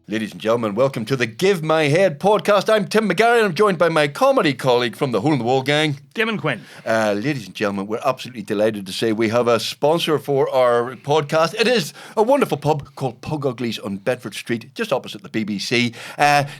Ladies and gentlemen, welcome to the Give My Head podcast. I'm Tim McGarry and I'm joined by my comedy colleague from the Hole in the Wall gang, Damon Quinn. Ladies and gentlemen, we're absolutely delighted to say we have a sponsor for our podcast. It is a wonderful pub called Pug Uglies on Bedford Street, just opposite the BBC.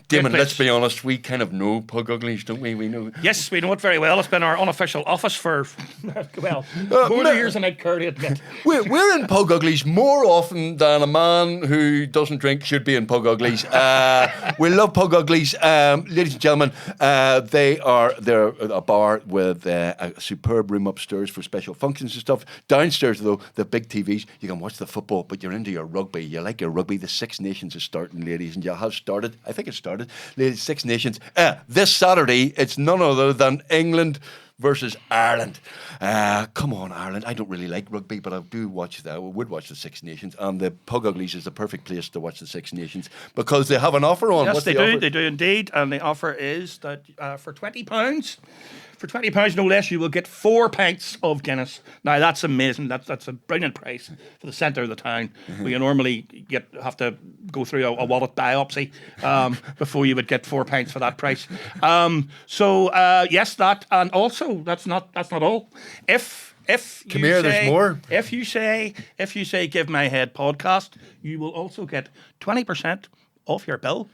Damon, let's be honest, we kind of know Pug Uglies, don't we? We know. Yes, we know it very well. It's been our unofficial office for, more years than I'd care to admit. We're in Pug Uglies more often than a man who doesn't drink should be in Pug Uglies. We love Pug Uglies. Ladies and gentlemen, they're a bar with a superb room upstairs for special functions and stuff. Downstairs, though, the big TVs, you can watch the football, but you're into your rugby. You like your rugby. The Six Nations is starting, ladies, and you have started. I think it started. Ladies, Six Nations. This Saturday, it's none other than England versus Ireland. Come on, Ireland. I don't really like rugby, but I would watch the Six Nations, and the Pug Uglies is the perfect place to watch the Six Nations because they have an offer on. Yes, What's they the do. offer? They do indeed, and the offer is that for £20. For £20 no less, you will get 4 pints of Guinness. Now that's amazing. That's a brilliant price for the centre of the town. Mm-hmm. Where you normally have to go through a wallet biopsy before you would get 4 pints for that price. Yes, that, and also that's not all. If Come here, there's more. If you say Give My Head podcast, you will also get 20% off your bill.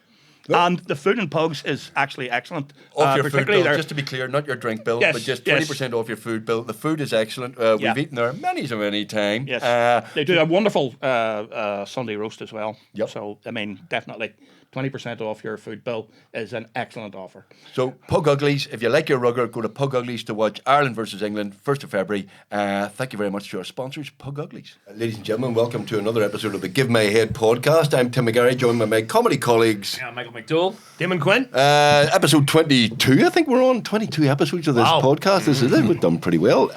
Yep. And the food in Pugs is actually excellent. Off your food bill, just to be clear, not your drink bill, but just 20% off your food bill. The food is excellent. We've eaten there many time. Yes. They do a wonderful Sunday roast as well. Yep. So, I mean, definitely 20% off your food bill is an excellent offer. So, Pug Uglies, if you like your rugger, go to Pug Uglies to watch Ireland versus England, 1st of February. Thank you very much to our sponsors, Pug Uglies. Ladies and gentlemen, welcome to another episode of the Give My Head podcast. I'm Tim McGarry, joined by my comedy colleagues. Yeah, Michael McDowell, Damon Quinn. Episode 22, I think we're on 22 episodes of this podcast. This is it. We've done pretty well.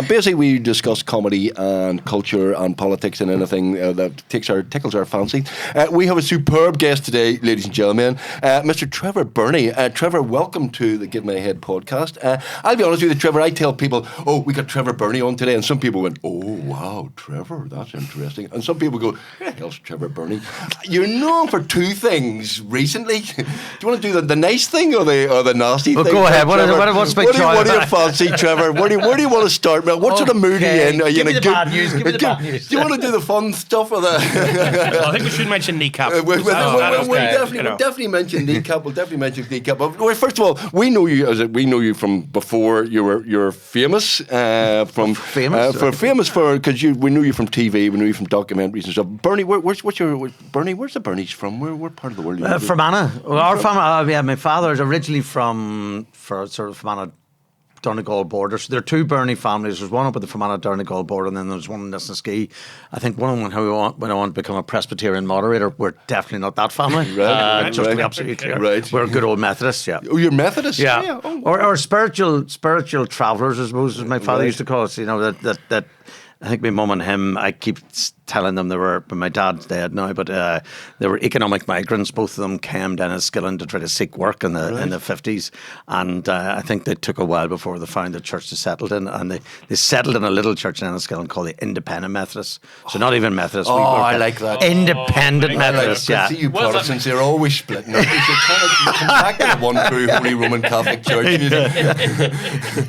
Basically, we discuss comedy and culture and politics and anything that tickles our fancy. We have a superb guest today, ladies and gentlemen, Mr. Trevor Birnie. Trevor, welcome to the Give My Head podcast. I'll be honest with you, Trevor, I tell people, we got Trevor Birnie on today, and some people went, oh, wow, Trevor, that's interesting. And some people go, who the hell's Trevor Birnie? You're known for two things recently. Do you want to do the nice thing or the nasty thing? Go ahead. What's big what do you fancy, Trevor? Where do you want to start? What sort of mood are you in? Are you Give me the bad news. Give me the bad news. Do you want to do the fun stuff or the... I think we should mention Kneecap. We'll definitely mention Kneecap. We'll definitely mention Kneecap. But first of all, we know you from before you're famous. Famous because we knew you from TV. We knew you from documentaries and stuff. Birnie, where's the Birnies from? Where part of the world are you from Anna. Well, our family, my father is originally from Anna, Donegal border. So there are two Birnie families. There's one up at the Fermanagh Donegal border, and then there's one in Lisnaskea. I think one of them when I want to become a Presbyterian moderator. We're definitely not that family. Just to be absolutely clear. Right. We're good old Methodists, yeah. Oh, you're Methodist? Yeah. Or spiritual travellers, I suppose, as my father used to call us. You know, that I think my mum and him, I keep telling them but my dad's dead now, but they were economic migrants. Both of them came down to Skillen to try to seek work in the 50s, and I think they took a while before they found the church they settled in, and they settled in a little church in Enniskillen called the Independent Methodists. So not even Methodists. I like that. Independent Methodists, yeah. See you Protestants, they're always splitting up. You come back to the one true Holy Roman Catholic Church.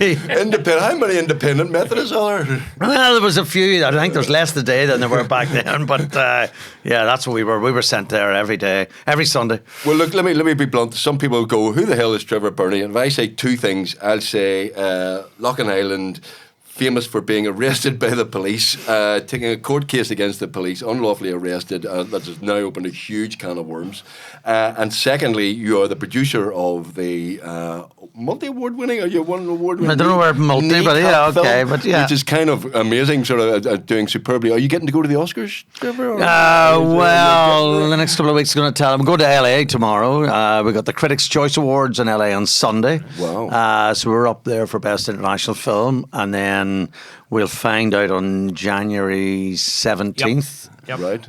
Independent. How many independent Methodists are there? Well, there was a few. I think there's less today than there were back then, but that's what we were. We were sent there every day, every Sunday. Well, look, let me be blunt. Some people go, who the hell is Trevor Birnie? And if I say two things, I'll say Loughinisland, famous for being arrested by the police, taking a court case against the police, unlawfully arrested, that has now opened a huge can of worms. And secondly, you are the producer of the multi-award winning, are you one award winning? I don't know where multi, but yeah, okay, but yeah. Which is kind of amazing, sort of doing superbly. Are you getting to go to the Oscars, Trevor? Well, the next couple of weeks are going to tell them. We're going to LA tomorrow. We got the Critics' Choice Awards in LA on Sunday. Wow. So we're up there for Best International Film, and then we'll find out on January 17th. Yep. Right.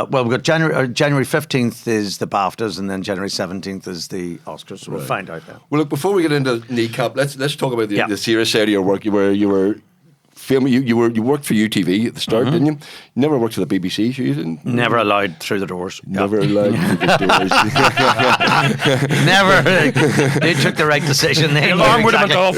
Well, we've got January 15th is the BAFTAs, and then January 17th is the Oscars. So we'll find out now. Well, look, before we get into Kneecap, let's talk about the serious side of your work. You were You worked for UTV at the start, didn't you? You never worked for the BBC, so you didn't. Never allowed through the doors. Never allowed through the doors. Never. They took the right decision. They The alarm would have went off.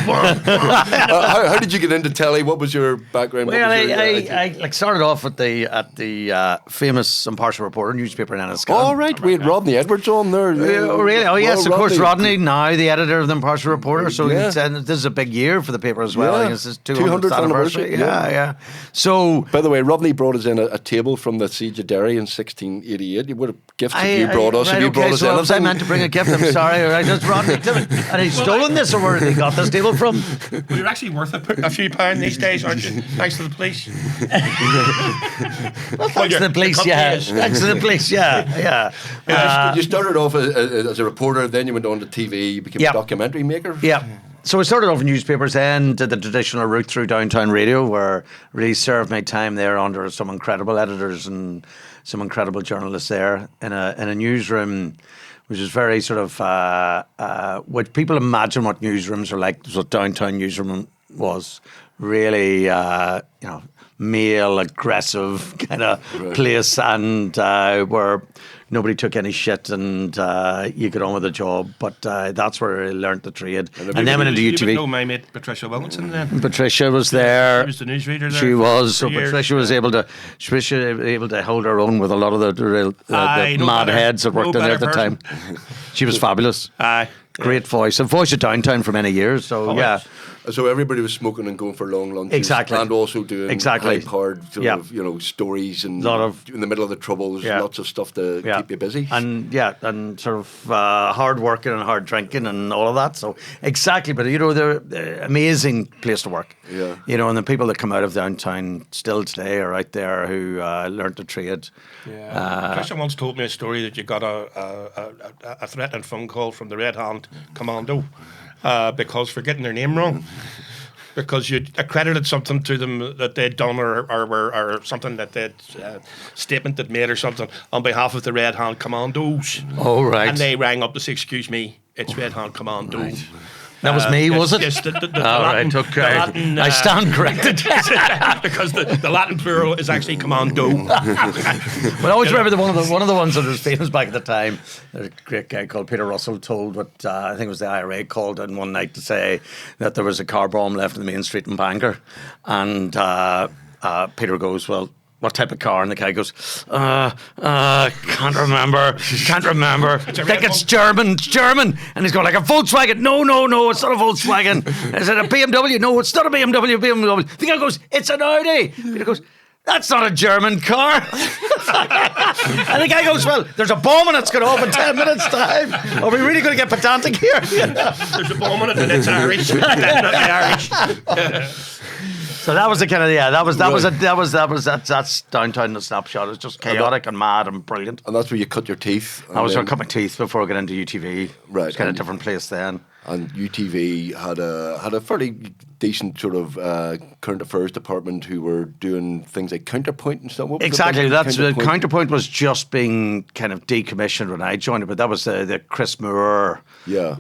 How did you get into telly? What was your background? Well, I started off at the famous Impartial Reporter newspaper in Enniscorthy. Oh, right. We had Rodney Edwards on there. Oh, really? Oh, yes, of course. Rodney, now the editor of the Impartial Reporter. So Yeah. this is a big year for the paper as well. Yeah. I guess it's 200th anniversary. Yeah. So, By the way, Rodney brought us in a table from the Siege of Derry in 1688. What a gift have you brought us? Right, Have you brought us so was I anything? meant to bring a gift? I'm sorry. I just Rodney. And he's stolen this, or where he got this table from? Well, you're actually worth a few pounds these days, aren't you? Thanks to the police. Thanks to the police, yeah. Thanks to the police, yeah. You started off as a reporter, then you went on to TV, you became Yeah. a documentary maker. Yeah. So I started off in newspapers, then did the traditional route through downtown radio, where really served my time there under some incredible editors and some incredible journalists there in a newsroom, which is very sort of what people imagine what newsrooms are like. What downtown newsroom was really, male, aggressive kind of place, and where nobody took any shit, and you get on with the job. But that's where I learnt the trade, and then went into You would UTV. know my mate Patricia Wilkinson then. Patricia was there. She was the newsreader there. She was. So for years. Patricia was able to hold her own with a lot of the Aye, no mad better- heads that worked no in there at the better time. She was fabulous. Aye. Great voice. A voice of downtown for many years. So Oh, yeah. yes. So everybody was smoking and going for long lunches. Exactly. And also doing Exactly. hard sort Yeah. of, stories and Lot of- in the middle of the troubles, Yeah. lots of stuff to Yeah. keep you busy. And sort of hard working and hard drinking and all of that. So exactly, but they're amazing place to work. Yeah. And the people that come out of downtown still today are out there who learnt the trade. Patricia once told me a story that you got a threatening phone call from the Red Hand Commando because for getting their name wrong. Because you accredited something to them that they'd done or something that they'd statement they'd made or something on behalf of the Red Hand Commandos. Oh, right. And they rang up to say, "Excuse me, it's Red Hand Commando." That was me, yes, was it? Yes, the All Latin, right, okay. the Latin, I stand corrected. because the Latin plural is actually commando. Well, I always remember one of the ones that was famous back at the time. There's a great guy called Peter Russell told what I think it was the IRA called in one night to say that there was a car bomb left in the main street in Bangor, and Peter goes, "Well, what type of car?" And the guy goes, can't remember. I think it's German. And he's going, like a Volkswagen. No, it's not a Volkswagen. Is it a BMW? No, it's not a BMW. The guy goes, it's an Audi. Peter goes, that's not a German car. And the guy goes, well, there's a bomb and it's going off in 10 minutes' time. Are we really going to get pedantic here? There's a bomb on it and it's Irish. Definitely Irish. So that was the kind of that's downtown in a snapshot. It's just chaotic and mad and brilliant. And that's where you cut your teeth. I was going to cut my teeth before I got into UTV. Right, It's kind of and- a different place then. And UTV had a fairly decent sort of current affairs department who were doing things like Counterpoint and stuff. What was Exactly. it? That's Counterpoint was just being kind of decommissioned when I joined it, but that was the Chris Moore, Yeah.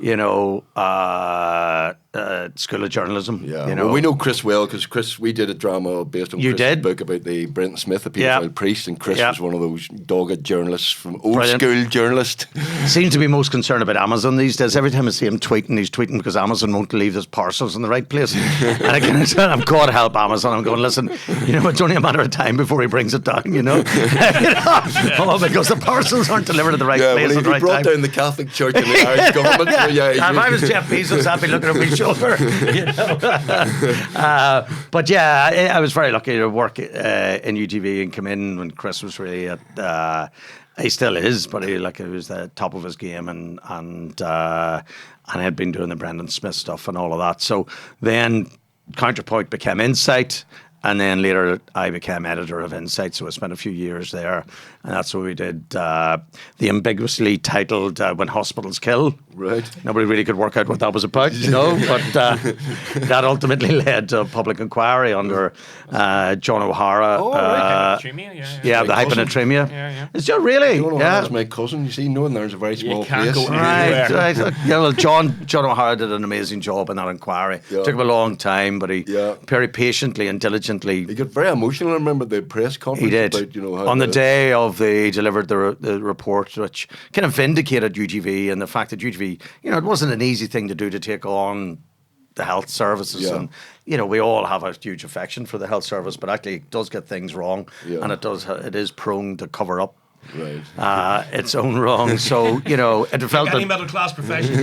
School of Journalism. Yeah, well, we know Chris well because we did a drama based on You Chris's did? book about the Brenton Smith, the Yeah. paedophile priest, and Chris Yeah. was one of those dogged journalists from old Brilliant. school journalist. Seems to be most concerned about Amazon these days. Every time I see him tweeting, he's tweeting because Amazon won't leave his parcels in the right place. And I can say, I'm God help Amazon. I'm going, listen, it's only a matter of time before he brings it down, Oh, because the parcels aren't delivered at the right Yeah, place well, at he the right brought time. down the Catholic Church and the Irish government. So yeah, If I was Jeff Bezos, I'd be looking over my shoulder. But yeah, I was very lucky to work in UTV and come in when Chris was really at. He still is, but he was the top of his game, and I had been doing the Brendan Smith stuff and all of that. So then Counterpoint became Insight. And then later I became editor of Insight, so I spent a few years there. And that's where we did the ambiguously titled When Hospitals Kill. Right. Nobody really could work out what that was about, but that ultimately led to a public inquiry under John O'Hara. Oh, Hyponatremia, The hyponatremia. Yeah. Is it really? John O'Hara's my cousin. You see, Northern Ireland's a very small can't place. go Right. Yeah, well, John O'Hara did an amazing job in that inquiry. Yeah. Took him a long time, but he Yeah. very patiently and diligently. He got very emotional. I remember the press conference. He did. About, how on the day of he delivered the report, which kind of vindicated UGV and the fact that UGV, it wasn't an easy thing to do to take on the health services. Yeah. And, we all have a huge affection for the health service, but actually it does get things wrong, and it is prone to cover up Right. its own wrong. So, it felt Any that. middle class profession.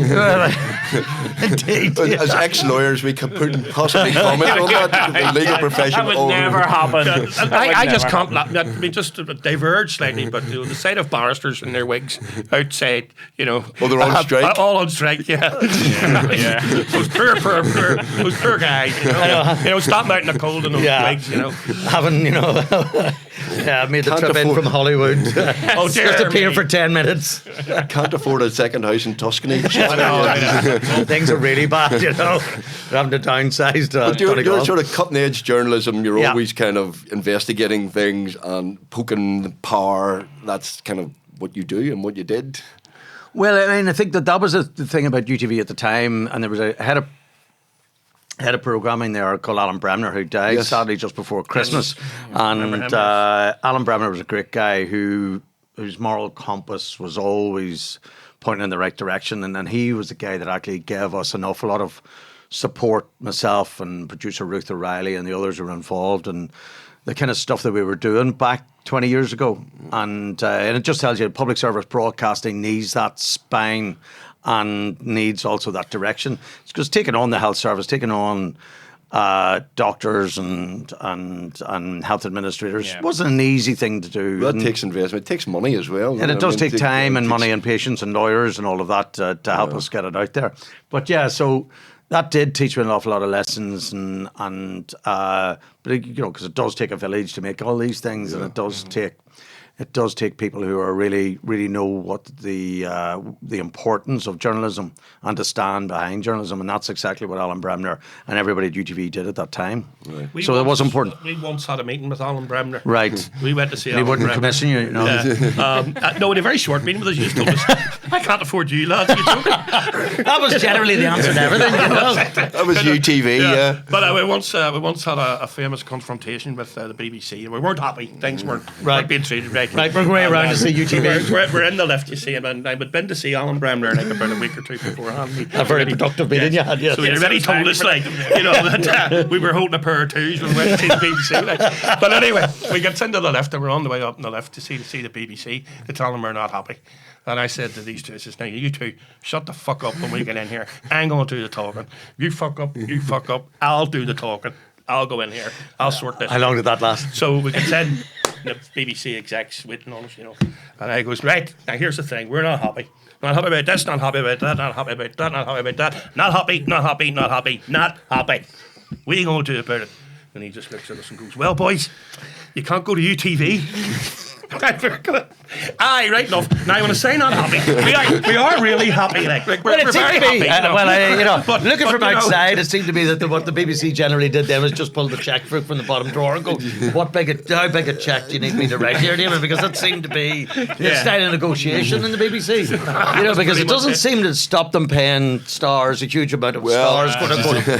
Indeed. As ex-lawyers, we couldn't possibly comment on that. The legal profession. That would never happen. I just can't. I mean, just to diverge slightly, but the sight of barristers in their wigs outside, Oh, they're on strike? all on strike, yeah. Those poor guys, stopping out in the cold in those wigs, Having, made the Can't trip in afford- from Hollywood. Oh, Just to dear appear me. for 10 minutes. Can't afford a second house in Tuscany. I know. Things are really bad, They're having to downsize to But you're Donegal. sort of cutting edge journalism. You're Yeah. always kind of investigating things and poking the power. That's kind of what you do and what you did. Well, I mean, I think that was the thing about UTV at the time, and there was a head of programming there called Alan Bremner, who died Yes. sadly just before Christmas. And him, Alan Bremner was a great guy whose moral compass was always pointing in the right direction, and he was the guy that actually gave us an awful lot of support, myself and producer Ruth O'Reilly and the others who were involved, and the kind of stuff that we were doing back 20 years ago. And it just tells you public service broadcasting needs that spine and needs also that direction. It's because taking on the health service, taking on doctors and health administrators wasn't an easy thing to do. That takes investment. It takes money as well. And it does take time and it money takes- and patience and lawyers and all of that to help us get it out there. But yeah, so that did teach me an awful lot of lessons, but because it does take a village to make all these things, and it does take people who are really know what the importance of journalism and to stand behind journalism, and that's exactly what Alan Bremner and everybody at UTV did at that time. We So it was important, We once had a meeting with Alan Bremner. right? We went to see He Alan wouldn't Bremner. commission you, No, in a very short meeting with us, he just told us, I can't afford you, lads. You're joking. That was generally the answer to everything. That was UTV, yeah. But we once had a famous confrontation with the BBC, and we weren't happy. Things weren't being treated right. Right, we're going around to see UTV. We're in the lift, you see, and I'd been to see Alan Bremner like about a week or two beforehand. A very productive meeting you had, yes. So he already told us, that we were holding a pair of twos when we went to see the BBC. But anyway, we get into the lift, and we're on the way up in the lift to see the BBC, to tell them we're not happy. And I said to these two, I says, now you two, shut the fuck up when we get in here. I ain't going to do the talking. You fuck up, I'll do the talking. I'll go in here. I'll sort this. How long did that last? So we can send the BBC execs waiting on us, And I goes, right, now here's the thing. We're not happy. Not happy about this, not happy about that, not happy about that, not happy about that. Not happy, not happy, not happy, not happy. What are you going to do about it? And he just looks at us and goes, well, boys, you can't go to UTV. Aye, right enough. Now, when I say not happy, we are really happy. We're Well, it very seemed to be, happy. but looking from but, outside, it seemed to be that what the BBC generally did then was just pull the cheque from the bottom drawer and go, how big a cheque do you need me to write here, Damon? Because that seemed to be the style of negotiation in the BBC. Because it doesn't seem to stop them paying stars a huge amount of stars,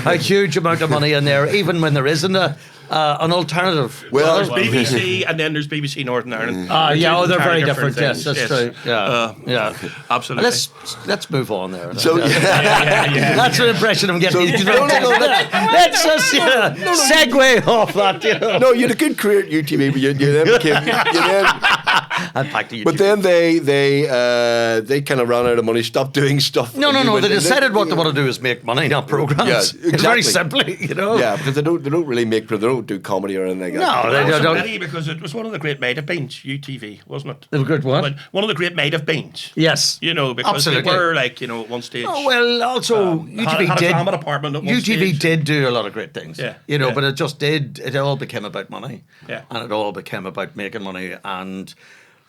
a huge amount of money in there, even when there isn't an alternative. Well, there's BBC and then there's BBC Northern Ireland. They're very different. things. Yes, that's true. Yeah, Absolutely. Let's move on there. So, That's an impression I'm getting. No, Let's just segue off that. no, you had a good career at UTV, but you then became and back to YouTube. But then they kind of ran out of money, stopped doing stuff. No. And you They went- decided what they want to do is make money, not programs. Yeah, It's very exactly. simply, you know. Yeah, because they don't really they don't do comedy or anything like No, that. they It don't. was a pity because it was one of the great made of beans, UTV, wasn't it? They were good what? But one of the great made of beans. Yes. You know, because Absolutely. they were like, at one stage. Oh, well, also UTV had a did. drama department at one UTV stage. did do a lot of great things. Yeah, You know, yeah. but it just did. It all became about money. Yeah. And it all became about making money and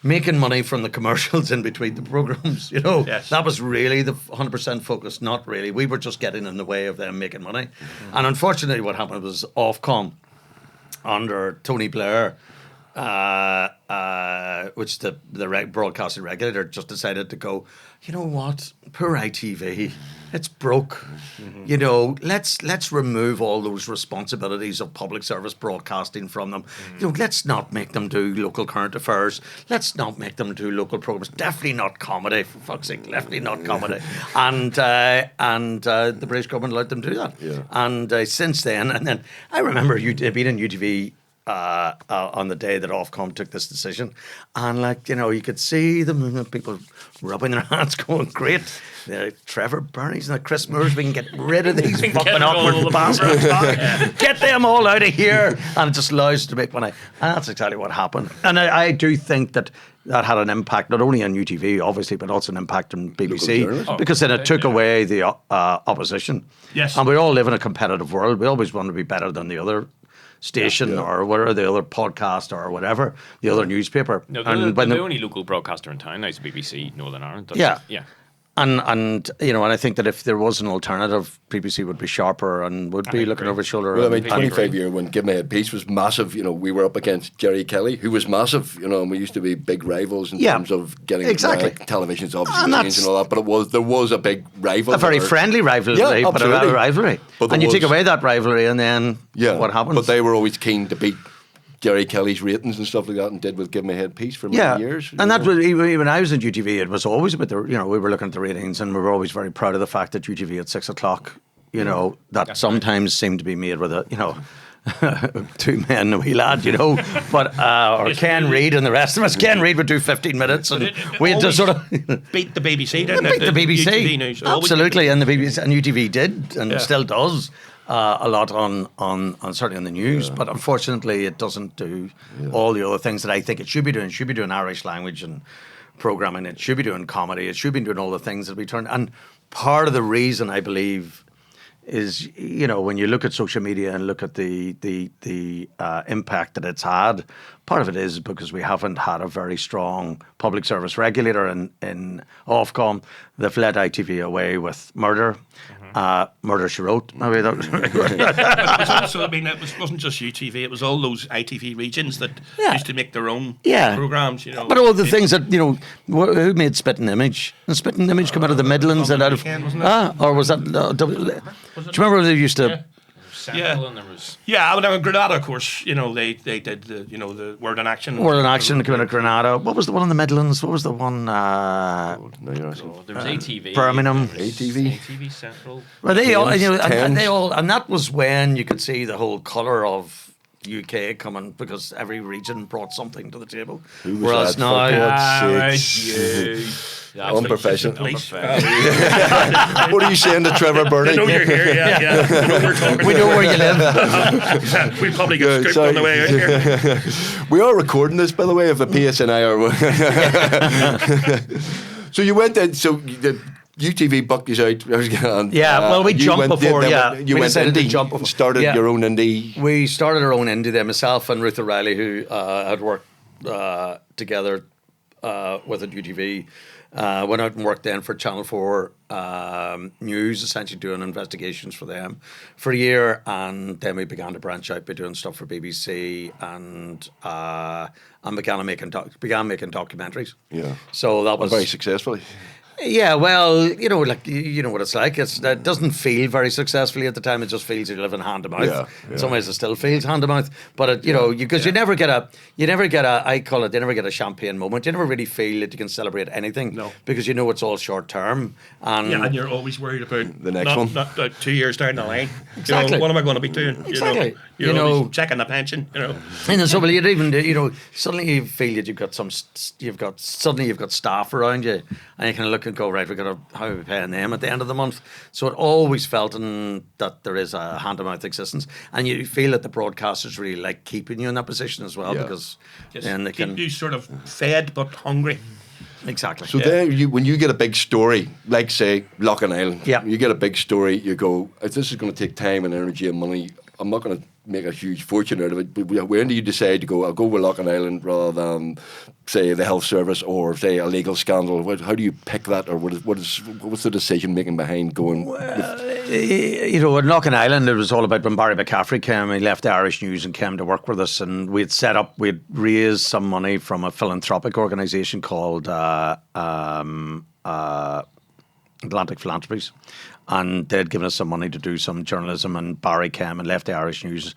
making money from the commercials in between the programs. You know, Yes. that was really the 100% focus. Not really. We were just getting in the way of them making money. Mm-hmm. And unfortunately, what happened was Ofcom under Tony Blair. Which the broadcasting regulator just decided to go, you know what, poor ITV, it's broke. Mm-hmm. You know, let's remove all those responsibilities of public service broadcasting from them. Mm-hmm. You know, let's not make them do local current affairs. Let's not make them do local programs. Definitely not comedy, for fuck's sake. Definitely not comedy. And the British government let them do that. Yeah. And since then, and then I remember being in UTV. On the day that Ofcom took this decision, and you could see the people rubbing their hands, going, "Great, Trevor Birnie's and Chris Moores, we can get rid of these fucking awkward bastards. Get them all out of here!" And it just allows us to make money. And that's exactly what happened. And I do think that had an impact not only on UTV, obviously, but also an impact on BBC, journalists. because then it took away the opposition. Yes. And we all live in a competitive world. We always want to be better than the other station or whatever, the other podcast or whatever, the other newspaper. No, And they're when the only local broadcaster in town now is BBC Northern Ireland. That's Yeah. it. Yeah. And I think that if there was an alternative, BBC would be sharper and would be looking over his shoulder. Well, I and- mean, 25 year when Give Me a Peace was massive. You know, we were up against Jerry Kelly, who was massive. You know, and we used to be big rivals in Yeah, terms of getting exactly. television's obviously And changed and all that. But there was a big rival, a very friendly rivalry, Yeah, but a absolutely. rivalry. But there And you take was- away that rivalry, and then Yeah, what happens? But they were always keen to beat Jerry Kelly's ratings and stuff like that, and did with Give Me a Head Peace for many years. And that was even when I was in UTV, it was always about we were looking at the ratings, and we were always very proud of the fact that UTV at 6 o'clock, that sometimes seemed to be made with two men and a wee lad, but or Ken Reid and the rest of us. Ken Reid would do 15 minutes, and we had to always sort of beat the BBC, didn't beat it? the BBC. UTV news. Absolutely, and the BBC and UTV did and Yeah. still does. A lot on certainly on the news, but unfortunately it doesn't do all the other things that I think it should be doing. It should be doing Irish language and programming. It should be doing comedy. It should be doing all the things that we turn. And part of the reason I believe is when you look at social media and look at the impact that it's had, part of it is because we haven't had a very strong public service regulator in Ofcom. They've let ITV away with Murder. Murder, She Wrote. Maybe that was It was also, it wasn't just UTV, it was all those ITV regions that used to make their own programmes, But all the things that, who made Spitting Image? And Spitting Image come out of the Midlands and out of... Weekend, wasn't it? Or was that... do you remember they used to... Central and there was... Yeah, well, in Granada, of course, they did the Word in Action. Word in Action came out of Granada. What was the one in the Midlands? What was the one... There was ATV. Birmingham. ATV Central. Well, they all, Thames. and that was when you could see the whole colour of UK coming, because every region brought something to the table. Who was Whereas that, now, for God's right, sakes? Yeah, Unprofessional. Police. What are you saying to Trevor I Birney? know you're here, yeah. I know we're talking. we know where you live. We'll probably get scooped sorry. on the way out here. We are recording this, by the way, if the PSNI are. So you went in, so the UTV bucked you out. Well, we you jumped went- before, then we You went decided to indie, jump before. started Yeah. your own indie. We started our own indie there, myself and Ruth O'Reilly, who had worked together with at UTV. Went out and worked then for Channel 4 News, essentially doing investigations for them for a year, and then we began to branch out by doing stuff for BBC and began making documentaries. Yeah. So that was Very successfully. Yeah, well, like you know what it's like. It doesn't feel very successfully at the time. It just feels you're living hand to mouth. Yeah, In some ways, it still feels hand to mouth. But you never get a, I call it, you never get a champagne moment. You never really feel that you can celebrate anything. No. Because you know it's all short term. And Yeah, and you're always worried about The next one. Not 2 years down the line. Exactly. What am I going to be doing? Exactly. You're always checking the pension. And then suddenly you'd even, suddenly you feel that you've got staff around you, and you kind of look and go, right, how are we paying them at the end of the month? So it always felt that there is a hand-to-mouth existence, and you feel that the broadcasters really like keeping you in that position as well, Yeah. because Just then they keep can you sort of fed but hungry. exactly. So then, when you get a big story, like say Loughinisland, Yeah. you get a big story, you go, if this is going to take time and energy and money, I'm not going to make a huge fortune out of it. But when do you decide to go? I'll go with Loughinisland rather than say the health service or say a legal scandal. How do you pick that, or what's the decision making behind going? In Loughinisland, it was all about when Barry McCaffrey came. He left the Irish News and came to work with us, and we'd raised some money from a philanthropic organisation called Atlantic Philanthropies, and they'd given us some money to do some journalism, and Barry came and left the Irish News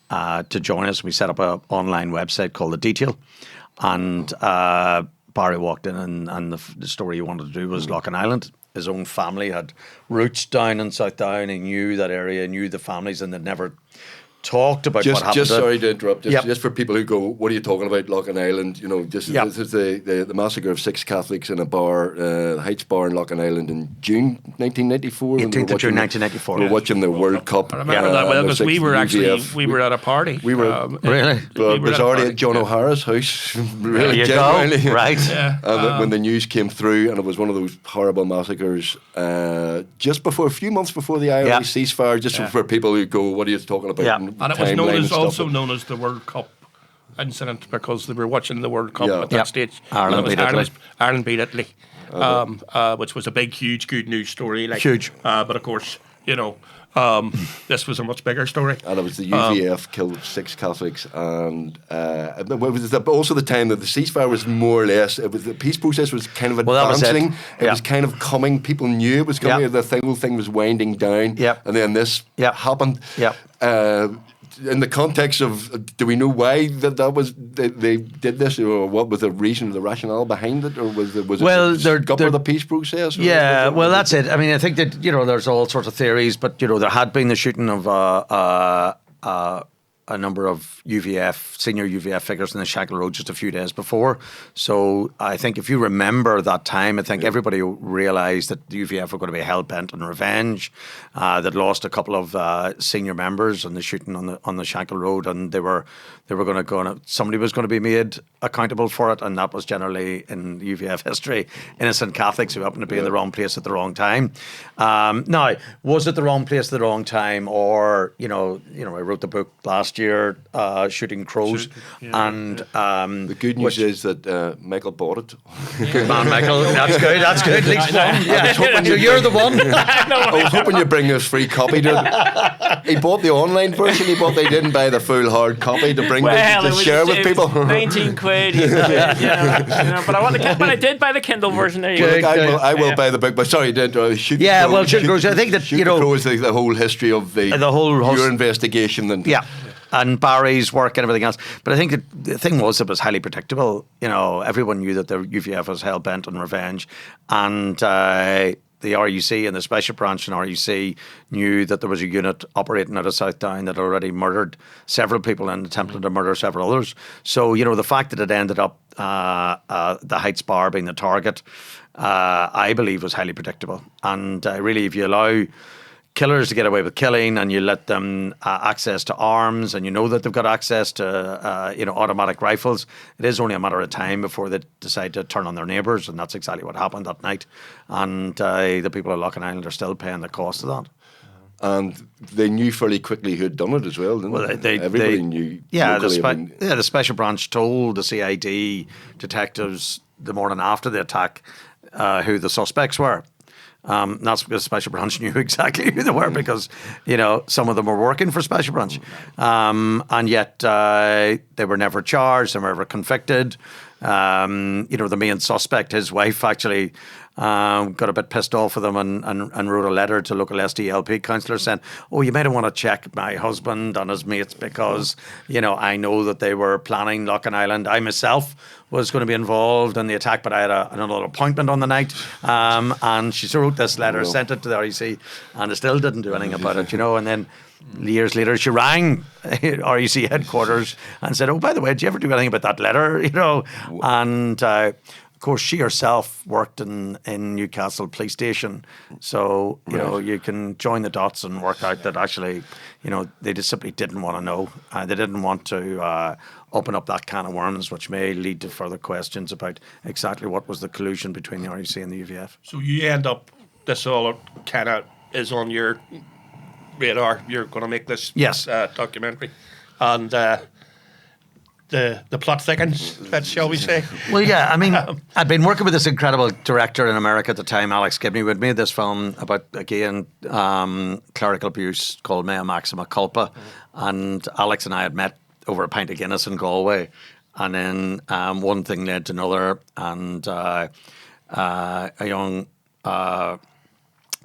to join us. We set up an online website called The Detail, and Barry walked in, and the story he wanted to do was Loughinisland. His own family had roots down in South Down. He knew that area, knew the families, and they'd never talked about what happened. Just sorry to interrupt. Yep. Just for people who go, what are you talking about, Loughinisland? This is the massacre of 6 Catholics in a bar, the Heights Bar in Loughinisland in June 1994. 18th of June 1994. We were watching the World Cup. I remember that well because we were at a party. We were Really? bizarrely at John O'Hara's house. Really, There you genuinely. go. Right. Yeah. And when the news came through, and it was one of those horrible massacres, just before, a few months before the IRA ceasefire, just for people who go, what are you talking about? Yeah. And it was also known as the World Cup incident because they were watching the World Cup at that stage. Ireland beat Italy, which was a big, huge, good news story. Huge. But of course, this was a much bigger story. And it was the UVF killed 6 Catholics, and it was also the time that the ceasefire was more or less. It was the peace process was kind of advancing. It was kind of coming. People knew it was coming. Yep. The whole thing was winding down. Yep. And then this happened. Yep. In the context of, do we know why that was they did this, or what was the reason, the rationale behind it, or was it to scupper the peace process? Yeah, well, that's it. I mean, I think that there's all sorts of theories, but there had been the shooting of a number of senior UVF figures in the Shackle Road just a few days before. So I think if you remember that time, I think everybody realised that the UVF were going to be hell-bent on revenge. They'd lost a couple of senior members in the shooting on the Shackle Road, and they were going to go. Somebody was going to be made accountable for it, and that was generally in UVF history innocent Catholics who happened to be in the wrong place at the wrong time. Now, was it the wrong place at the wrong time, or I wrote the book last year, Shooting Crows, and the good news is that Michael bought it. Man, Michael, that's good. At least one. Yeah, you're the one. I was hoping you'd bring this free copy. He bought the online version. They didn't buy the full hard copy to bring to share with people. 19 quid. But I did buy the Kindle version. There you go. Look, I will buy the book, but sorry, Shooting Crows. I think that Shooting Crows is the whole history of your investigation. And Barry's work and everything else. But I think that the thing was, it was highly predictable. Everyone knew that the UVF was hell-bent on revenge. And the RUC and the Special Branch and RUC knew that there was a unit operating out of South Down that had already murdered several people and attempted to murder several others. So, the fact that it ended up the Heights Bar being the target, I believe was highly predictable. And really, if you allow killers to get away with killing, and you let them access to arms, and that they've got access to automatic rifles, it is only a matter of time before they decide to turn on their neighbours, and that's exactly what happened that night. And the people of Loughinisland are still paying the cost of that. And they knew fairly quickly who had done it as well, didn't they? Everybody knew. Yeah, the Special Branch told the CID detectives the morning after the attack who the suspects were. That's because Special Branch knew exactly who they were, because some of them were working for Special Branch, and yet they were never charged. They were never convicted. The main suspect, his wife, actually got a bit pissed off with them and wrote a letter to local SDLP councillors saying, oh, you might want to check my husband and his mates because, I know that they were planning Loughinisland. I myself was going to be involved in the attack, but I had another appointment on the night. And she wrote this letter, sent it to the REC, and they still didn't do anything about it, And then years later, she rang REC headquarters and said, oh, by the way, did you ever do anything about that letter? And of course, she herself worked in Newcastle Police Station. So, you can join the dots and work out that actually, they just simply didn't want to know. They didn't want to open up that can of worms, which may lead to further questions about exactly what was the collusion between the RUC and the UVF. So you end up, this all kind of is on your radar. You're going to make this documentary. And the plot thickens, shall we say? Well, yeah, I mean, I'd been working with this incredible director in America at the time, Alex Gibney, who had made this film about, again, clerical abuse called Mea Maxima Culpa. And Alex and I had met over a pint of Guinness in Galway. And then one thing led to another. And a young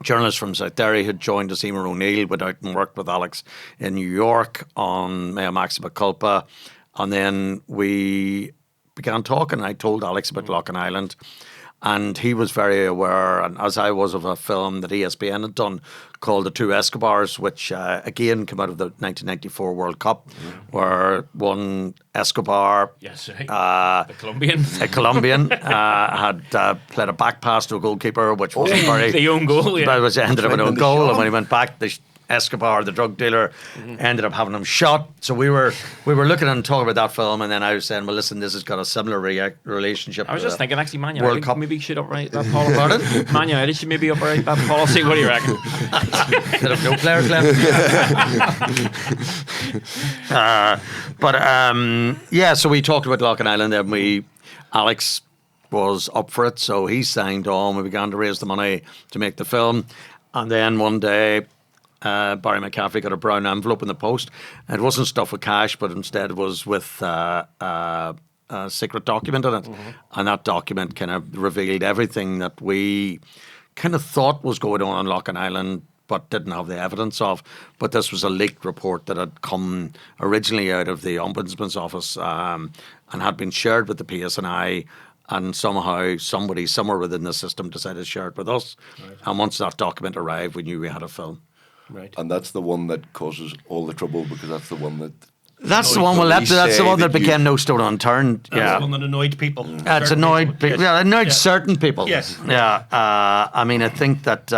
journalist from South Derry had joined us, Emer O'Neill, went out and worked with Alex in New York on Mea Maxima Culpa. And then we began talking. I told Alex about Loughinisland, and he was very aware, and as I was, of a film that ESPN had done called The Two Escobars, which again came out of the 1994 World Cup, where one Escobar, the Colombian, had played a back pass to a goalkeeper, which was the own goal, which ended up in a goal, and when he went back, Escobar, the drug dealer, ended up having him shot. So we were looking and talking about that film, and then I was saying, well, listen, this has got a similar relationship. I was just thinking, actually, Man World United Cup. maybe should upright that policy. Man United should maybe upright that policy. What do you reckon? Could have no players left. So we talked about Loughinisland, and Alex was up for it, so he signed on. We began to raise the money to make the film, and then one day, Barry McCaffrey got a brown envelope in the post. It wasn't stuffed with cash, but instead it was with a secret document in it. And that document kind of revealed everything that we kind of thought was going on Loughinisland, but didn't have the evidence of. But this was a leaked report that had come originally out of the Ombudsman's office and had been shared with the PSNI. And somehow somebody somewhere within the system decided to share it with us. Right. And once that document arrived, we knew we had a film. Right. And that's the one that causes all the trouble, because that's the one that... That's the one that became No Stone Unturned. That's the one that annoyed people. It's annoyed people. Yeah, annoyed certain people. Yes. Yeah. I mean, I think that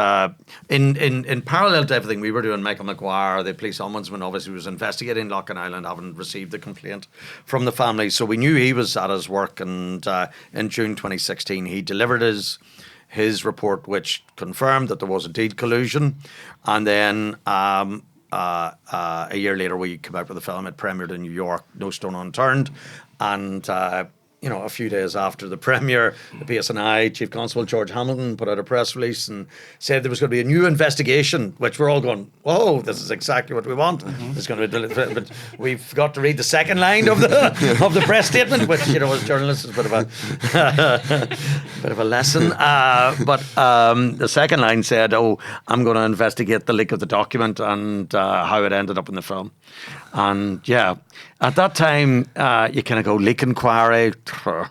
in parallel to everything we were doing, Michael Maguire, the police ombudsman, obviously was investigating Loughinisland, having received the complaint from the family. So we knew he was at his work, and in June 2016, he delivered his report, which confirmed that there was indeed collusion. And then a year later, we came out with a film. It premiered in New York, No Stone Unturned. And, a few days after the premiere, the PSNI Chief Constable George Hamilton put out a press release and said there was going to be a new investigation, which we're all going, whoa, this is exactly what we want. It's going to be, but we forgot to read the second line of the press statement, which, as journalists, is a bit of a lesson. But the second line said, I'm going to investigate the leak of the document and how it ended up in the film. And at that time, you kind of go, leak inquiry.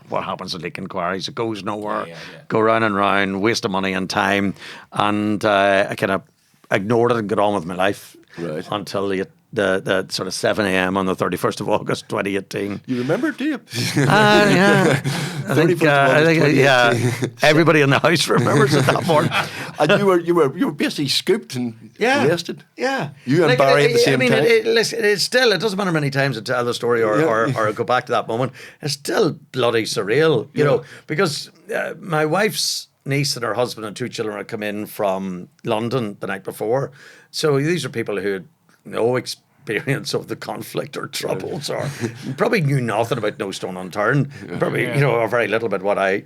What happens at leak inquiries? It goes nowhere. Go round and round, waste of money and time. And I kind of ignored it and got on with my life until the sort of 7 a.m. on the 31st of August, 2018. You remember it, do you? Yeah. I think everybody in the house remembers it that morning. And you were basically scooped and arrested. Yeah. You and Barry at the same time. It doesn't matter many times to tell the story or go back to that moment. It's still bloody surreal, you know, because my wife's niece and her husband and two children had come in from London the night before. So these are people who had no experience of the conflict or troubles, or probably knew nothing about No Stone Unturned. Probably, or very little about what I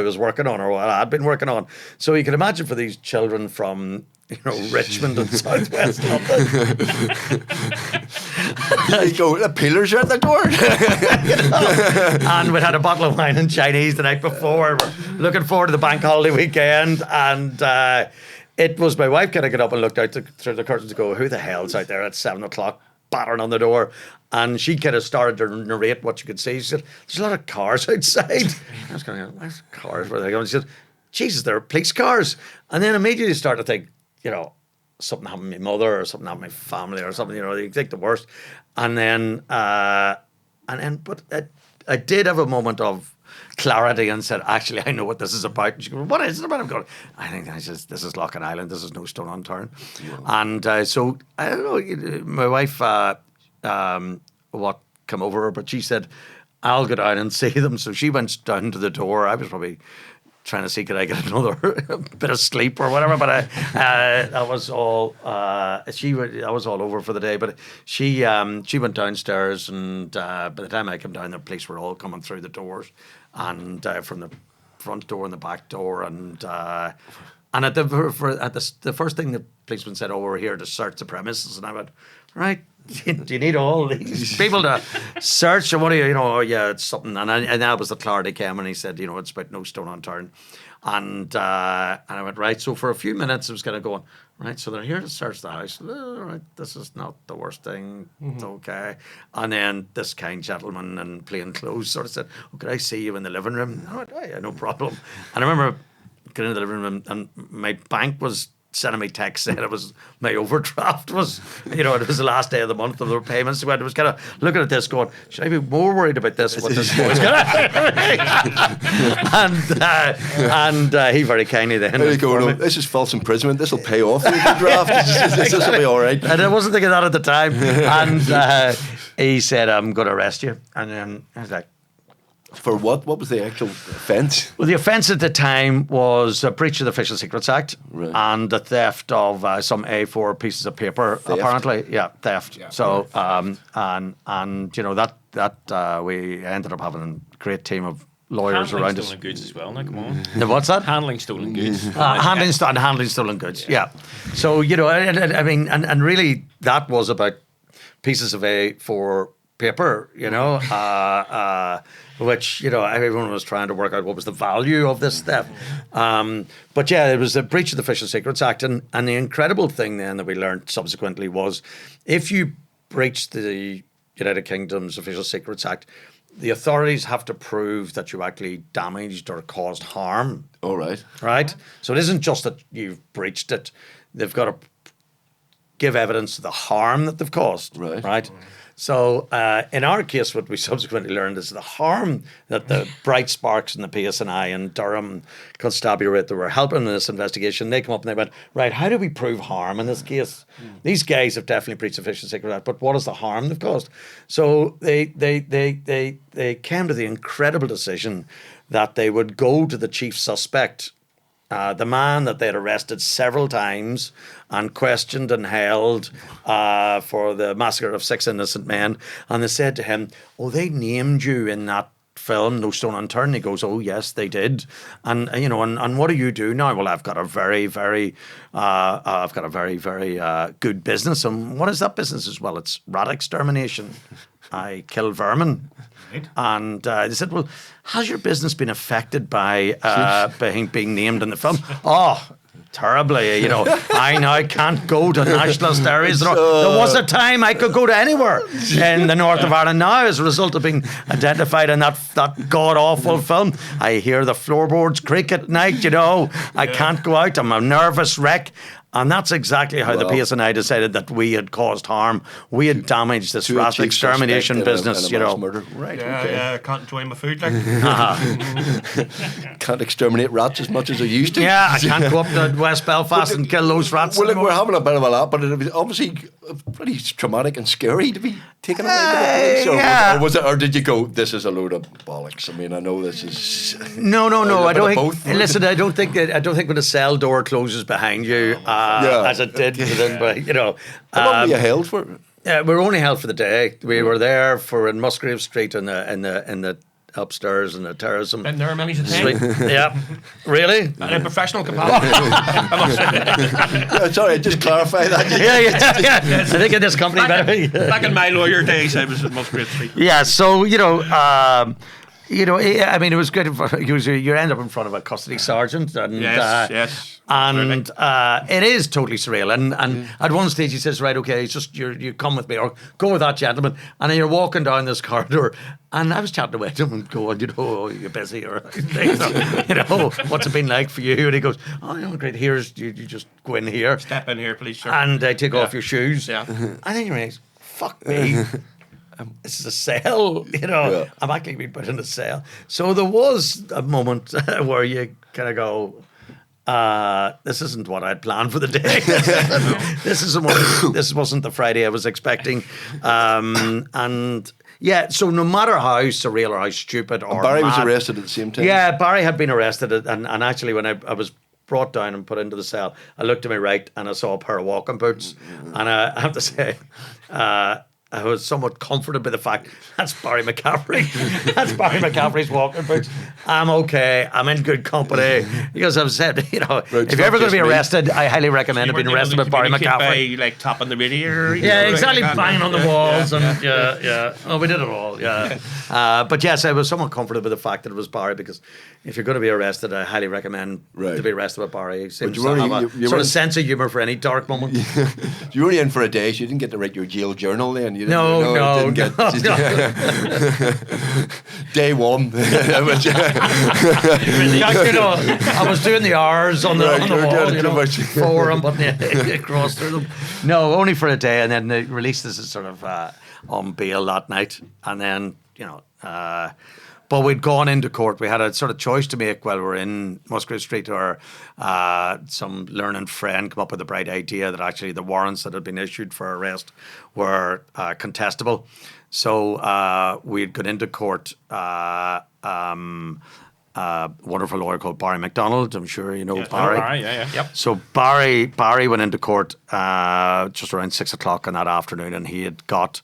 was working on or what I had been working on. So you can imagine for these children from Richmond and Southwest London, You go, the peelers are at the door. And we had a bottle of wine and Chinese the night before. We're looking forward to the bank holiday weekend, and it was my wife kind of got up and looked out through the curtains to go, who the hell's out there at 7 o'clock battering on the door? And she kind of started to narrate what you could see. She said, there's a lot of cars outside. I was going, where's cars? Where are they going? She said, Jesus, there are police cars. And then immediately start to think, something happened to my mother or something happened to my family or something, you think the worst. And then, but I did have a moment of clarity and said, actually, I know what this is about. And she goes, what is it about? I'm going, I think this is Loughinisland. This is no stone unturned. Yeah. And so, I don't know, my wife, come over, but she said, I'll go down and see them. So she went down to the door. I was probably trying to see could I get another bit of sleep or whatever, but that was all. I was all over for the day. But she went downstairs, and by the time I came down, the police were all coming through the doors, and from the front door and the back door, and at the first thing the policeman said, "Oh, we're here to search the premises," and I went, right. Do you need all these people to search? And what do you, oh yeah, it's something. And that was the clarity came, and he said, it's about no stone unturned. And I went, right. So for a few minutes, I was kind of going, right. So they're here to search the house. Right. This is not the worst thing. Mm-hmm. It's okay. And then this kind gentleman in plain clothes sort of said, oh, could I see you in the living room? I went, oh, yeah, no problem. And I remember getting into the living room, and my bank was sending me text saying it was my overdraft was, it was the last day of the month of the payments. So I was kind of looking at this going, should I be more worried about this? What this boy's going to and he very kindly then. There you go, no, this is false imprisonment. This will pay off the overdraft. This will be all right. And I wasn't thinking that at the time. And he said, I'm going to arrest you. And then I was like, for what? What was the actual offence? Well, the offence at the time was a breach of the Official Secrets Act, right, and the theft of some A4 pieces of paper. Theft? Apparently, yeah, theft. Yeah. So, and that we ended up having a great team of lawyers handling around us. Stolen goods as well. Now, come on. What's that? Handling stolen goods. Handling stolen goods. Yeah. So I mean, and really, that was about pieces of A4 paper, which, everyone was trying to work out what was the value of this theft. But yeah, it was a breach of the Official Secrets Act. And the incredible thing then that we learned subsequently was if you breach the United Kingdom's Official Secrets Act, the authorities have to prove that you actually damaged or caused harm. All right. Right? So it isn't just that you've breached it. They've got to give evidence of the harm that they've caused. Right? So in our case, what we subsequently learned is the harm that the Bright Sparks and the PSNI and Durham Constabulary that were helping in this investigation, they come up and they went, right, how do we prove harm in this case? These guys have definitely breached the Official Secret Act, but what is the harm they've caused? So they came to the incredible decision that they would go to the chief suspect, the man that they had arrested several times and questioned and held for the massacre of 6 innocent men. And they said to him, oh, they named you in that film, No Stone Unturned. He goes, oh, yes, they did. And and what do you do now? Well, I've got a very, very good business. And what is that business as well? It's rat extermination. I kill vermin. And they said, well, has your business been affected by being named in the film? Oh, terribly. I now can't go to nationalist areas. There was a time I could go to anywhere in the north of Ireland now as a result of being identified in that god-awful film. I hear the floorboards creak at night, I can't go out. I'm a nervous wreck. And that's exactly how the PSNI decided that we had caused harm. We had damaged this rat extermination business, Murder. Right, yeah, can't enjoy my food. Can't exterminate rats as much as I used to. Yeah, I can't go up to West Belfast and kill those rats. Well, we're having a bit of a laugh, but it was obviously pretty traumatic and scary to be taken away by the police. Or did you go, this is a load of bollocks? I mean, I know this is... No. I don't think... Listen, I don't think when the cell door closes behind you... as it did within, How long were you held for? We were only held for the day. We were there in Musgrave Street in the upstairs in the terrace. And there are many a time. Yeah, really? In a professional capacity. Sorry, just clarify that. Yeah. I think in this company better. Back in my lawyer days, I was at Musgrave Street. Yeah, so I mean, it was good. You end up in front of a custody sergeant, and yes, and it is totally surreal. And at one stage he says, "Right, okay, it's just you come with me, or go with that gentleman." And then you're walking down this corridor, and I was chatting away to him and going, you're busy, or what's it been like for you? And he goes, "Oh, great. Here's you just go in here, step in here, please, sir, and take off your shoes." Yeah, and then you realize, fuck me. This is a cell, I'm actually being put in a cell. So there was a moment where you kind of go, this isn't what I'd planned for the day. This wasn't the Friday I was expecting. And yeah, so no matter how surreal or how stupid or Barry was mad, arrested at the same time. Yeah, Barry had been arrested, and actually when I was brought down and put into the cell, I looked to my right and I saw a pair of walking boots, and I have to say, I was somewhat comforted by the fact that's Barry McCaffrey. That's Barry McCaffrey's walking boots. I'm okay. I'm in good company. Because I've said, if you're ever going to be arrested, I highly recommend being arrested with Barry McCaffrey. By, tapping the radio. Yeah, exactly. Banging on the walls. Yeah. Oh, we did it all. Yeah. But yes, I was somewhat comforted by the fact that it was Barry, because if you're going to be arrested, I highly recommend to be arrested with Barry. He seems to have a sort of sense of humour for any dark moment. You were only in for a day, so you didn't get to write your jail journal then. No. Day one. I was doing the R's on the wall, for them, but they crossed through them. No, only for a day, and then they released us as sort of on bail that night, and then but we'd gone into court. We had a sort of choice to make while we were in Musgrave Street, or some learned friend come up with a bright idea that actually the warrants that had been issued for arrest were contestable. So we'd got into court. Wonderful lawyer called Barry MacDonald. I'm sure you know Barry. Barry, yeah. Yep. So Barry went into court just around 6 o'clock on that afternoon, and he had got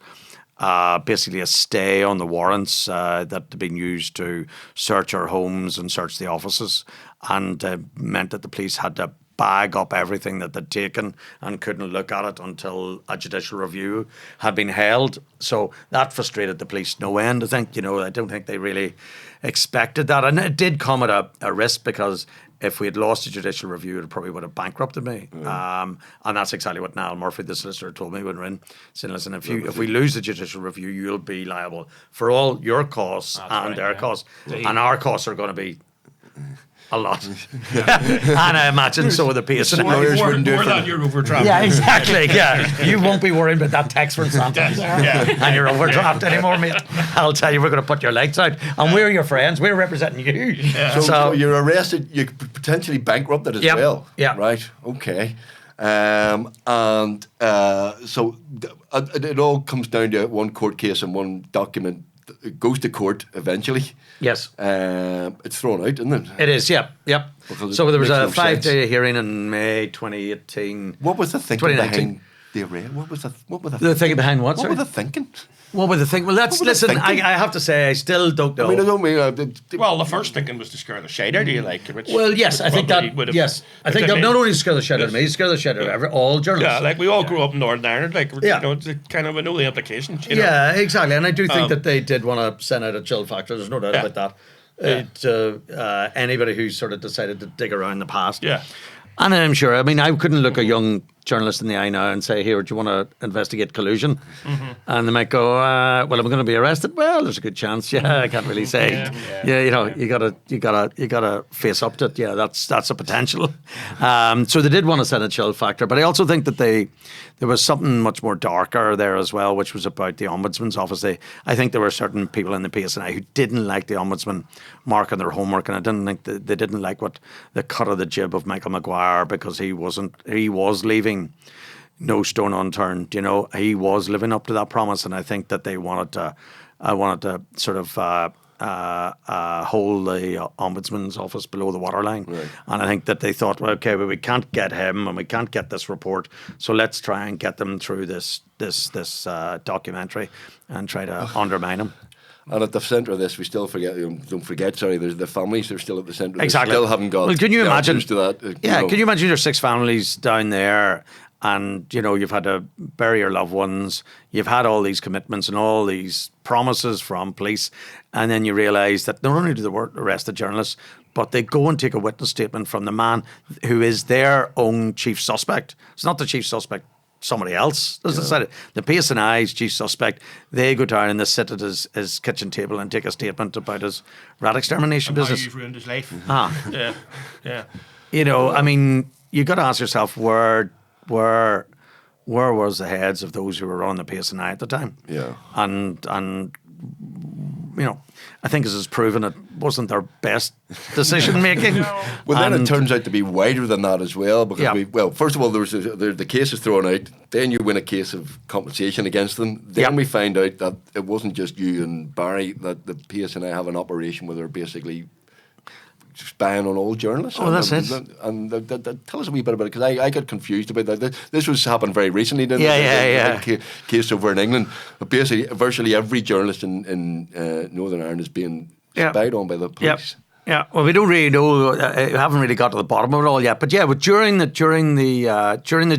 basically a stay on the warrants that had been used to search our homes and search the offices, and meant that the police had to bag up everything that they'd taken and couldn't look at it until a judicial review had been held. So that frustrated the police no end, I think. I don't think they really expected that. And it did come at a risk, because if we had lost a judicial review, it probably would have bankrupted me. And that's exactly what Niall Murphy, the solicitor, told me when we were in. Saying, listen, if we lose the judicial review, you'll be liable for all your costs and their costs. And our costs are going to be a lot. And I imagine so with the pace. Lawyers wouldn't do it. More than your overdraft. Yeah, exactly. Yeah. You won't be worrying about that tax from Santa and your overdraft anymore, mate. I'll tell you, we're going to put your lights out. And we're your friends. We're representing you. Yeah. So you're arrested. You're potentially bankrupted as well. Yeah. Right. Okay. So it all comes down to one court case and one document. It goes to court eventually. Yes. It's thrown out, isn't it? It is, yep. So there was a 5-day hearing in May 2018. What was the thinking behind the arrest? What was the thinking behind what? What were the thinking? What were the thinking? Well, listen. I have to say, I still don't know. I mean, I don't mean. Well, the first thinking was to scare the shit out of you, Well, yes, I think that. Yes, I think that not only scare the shit out of me, scare the shit out of all journalists. Yeah, we all grew up in Northern Ireland, it's kind of, I know the implications. Yeah, exactly, and I do think that they did want to send out a chill factor. There's no doubt about that. Anybody who sort of decided to dig around the past. Yeah. And I'm sure, I mean, I couldn't look a young journalist in the eye now and say, here, do you want to investigate collusion? Mm-hmm. And they might go, well, am I going to be arrested? Well, there's a good chance. Yeah, I can't really say. You gotta face up to it. Yeah, that's a potential. So they did want to send a chill factor, but I also think that there was something much more darker there as well, which was about the Ombudsman's office. I think there were certain people in the PSNI who didn't like the Ombudsman marking their homework, and I didn't think they didn't like what the cut of the jib of Michael Maguire, because he was leaving no stone unturned. He was living up to that promise, and I think that they wanted to sort of hold the Ombudsman's office below the waterline. Right. And I think that they thought, well, okay, we can't get him and we can't get this report, so let's try and get them through this documentary and try to undermine him. And at the centre of this, we still don't forget, sorry, there's the families that are still at the centre of Exactly. this. Still haven't got can you the imagine, answers to that. Can you imagine there's 6 families down there and, you've had to bury your loved ones, you've had all these commitments and all these promises from police, and then you realise that not only do they arrest the journalists, but they go and take a witness statement from the man who is their own chief suspect. It's not the chief suspect, somebody else. The PSNI's chief suspect, they go down and they sit at his kitchen table and take a statement about his rat extermination business. How you've ruined his life. Yeah. I mean, you got to ask yourself where was the heads of those who were on the PSNI at the time? Yeah. And I think this has proven it wasn't their best decision making. Well, then it turns out to be wider than that as well. Because first of all, the case is thrown out. Then you win a case of compensation against them. Then we find out that it wasn't just you and Barry, that the PSNI have an operation where they're basically spying on all journalists. Oh, that's it. And tell us a wee bit about it, because I got confused about that. This was happened very recently. Didn't it? The case over in England. But basically, virtually every journalist in Northern Ireland is being spied on by the police. Yeah, well, we don't really know. Haven't really got to the bottom of it all yet. But during the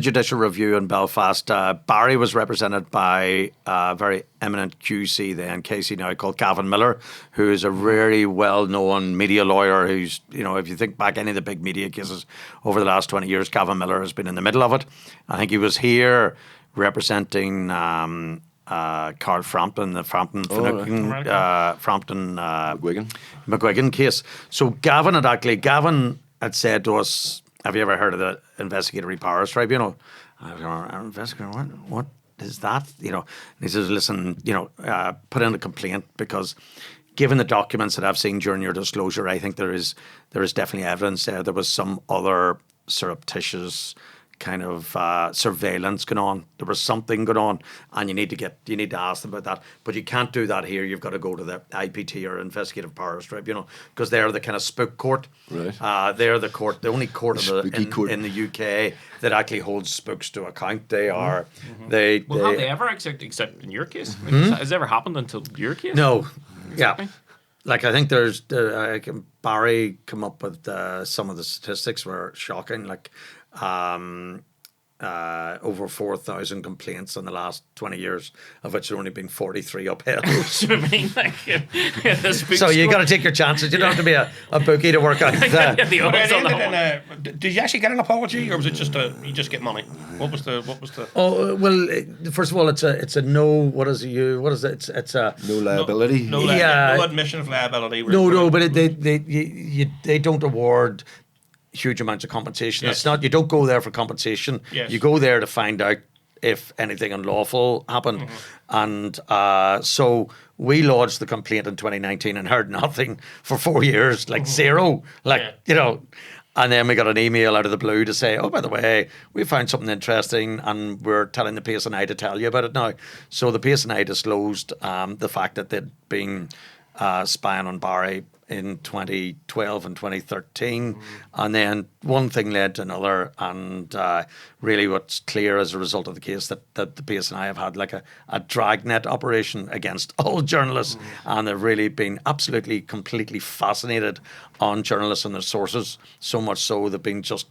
judicial review in Belfast, Barry was represented by a very eminent QC then, KC now, called Gavin Miller, who is a really well-known media lawyer. Who's, if you think back any of the big media cases over the last 20 years, Gavin Miller has been in the middle of it. I think he was here representing Carl Frampton, the Frampton McGuigan case. So Gavin had said to us, "Have you ever heard of the Investigatory Powers Tribunal?" Investigator, what is that? And he says, "Listen, put in a complaint, because given the documents that I've seen during your disclosure, I think there is definitely evidence there was some other surreptitious kind of surveillance going on. There was something going on, and you need to ask them about that. But you can't do that here. You've got to go to the IPT, or Investigative Powers Tribunal, because they're the kind of spook court. Right. They're the court, the only court in the UK that actually holds spooks to account. They are. Have they ever, except in your case? Has it ever happened until your case? No. Yeah. Like, I think Barry come up with some of the statistics were shocking. Like, over 4,000 complaints in the last 20 years, of which there only been 43 upheld. So you got to take your chances. You don't have to be a bookie to work out that. Did you actually get an apology, or was it just you just get money? What was the? Oh well, first of all, it's a no. What is it? What is it? It's a no liability. No admission of liability. No, but they don't award huge amounts of compensation. Yes. It's not, you don't go there for compensation. Yes. You go there to find out if anything unlawful happened. And so we lodged the complaint in 2019 and heard nothing for 4 years, zero. And then we got an email out of the blue to say, oh, by the way, we found something interesting and we're telling the PSNI to tell you about it now. So the PSNI disclosed the fact that they'd been spying on Barry in 2012 and 2013, and then one thing led to another, and really what's clear as a result of the case that the PSNI have had like a dragnet operation against all journalists, and they've really been absolutely completely fascinated on journalists and their sources, so much so they've been just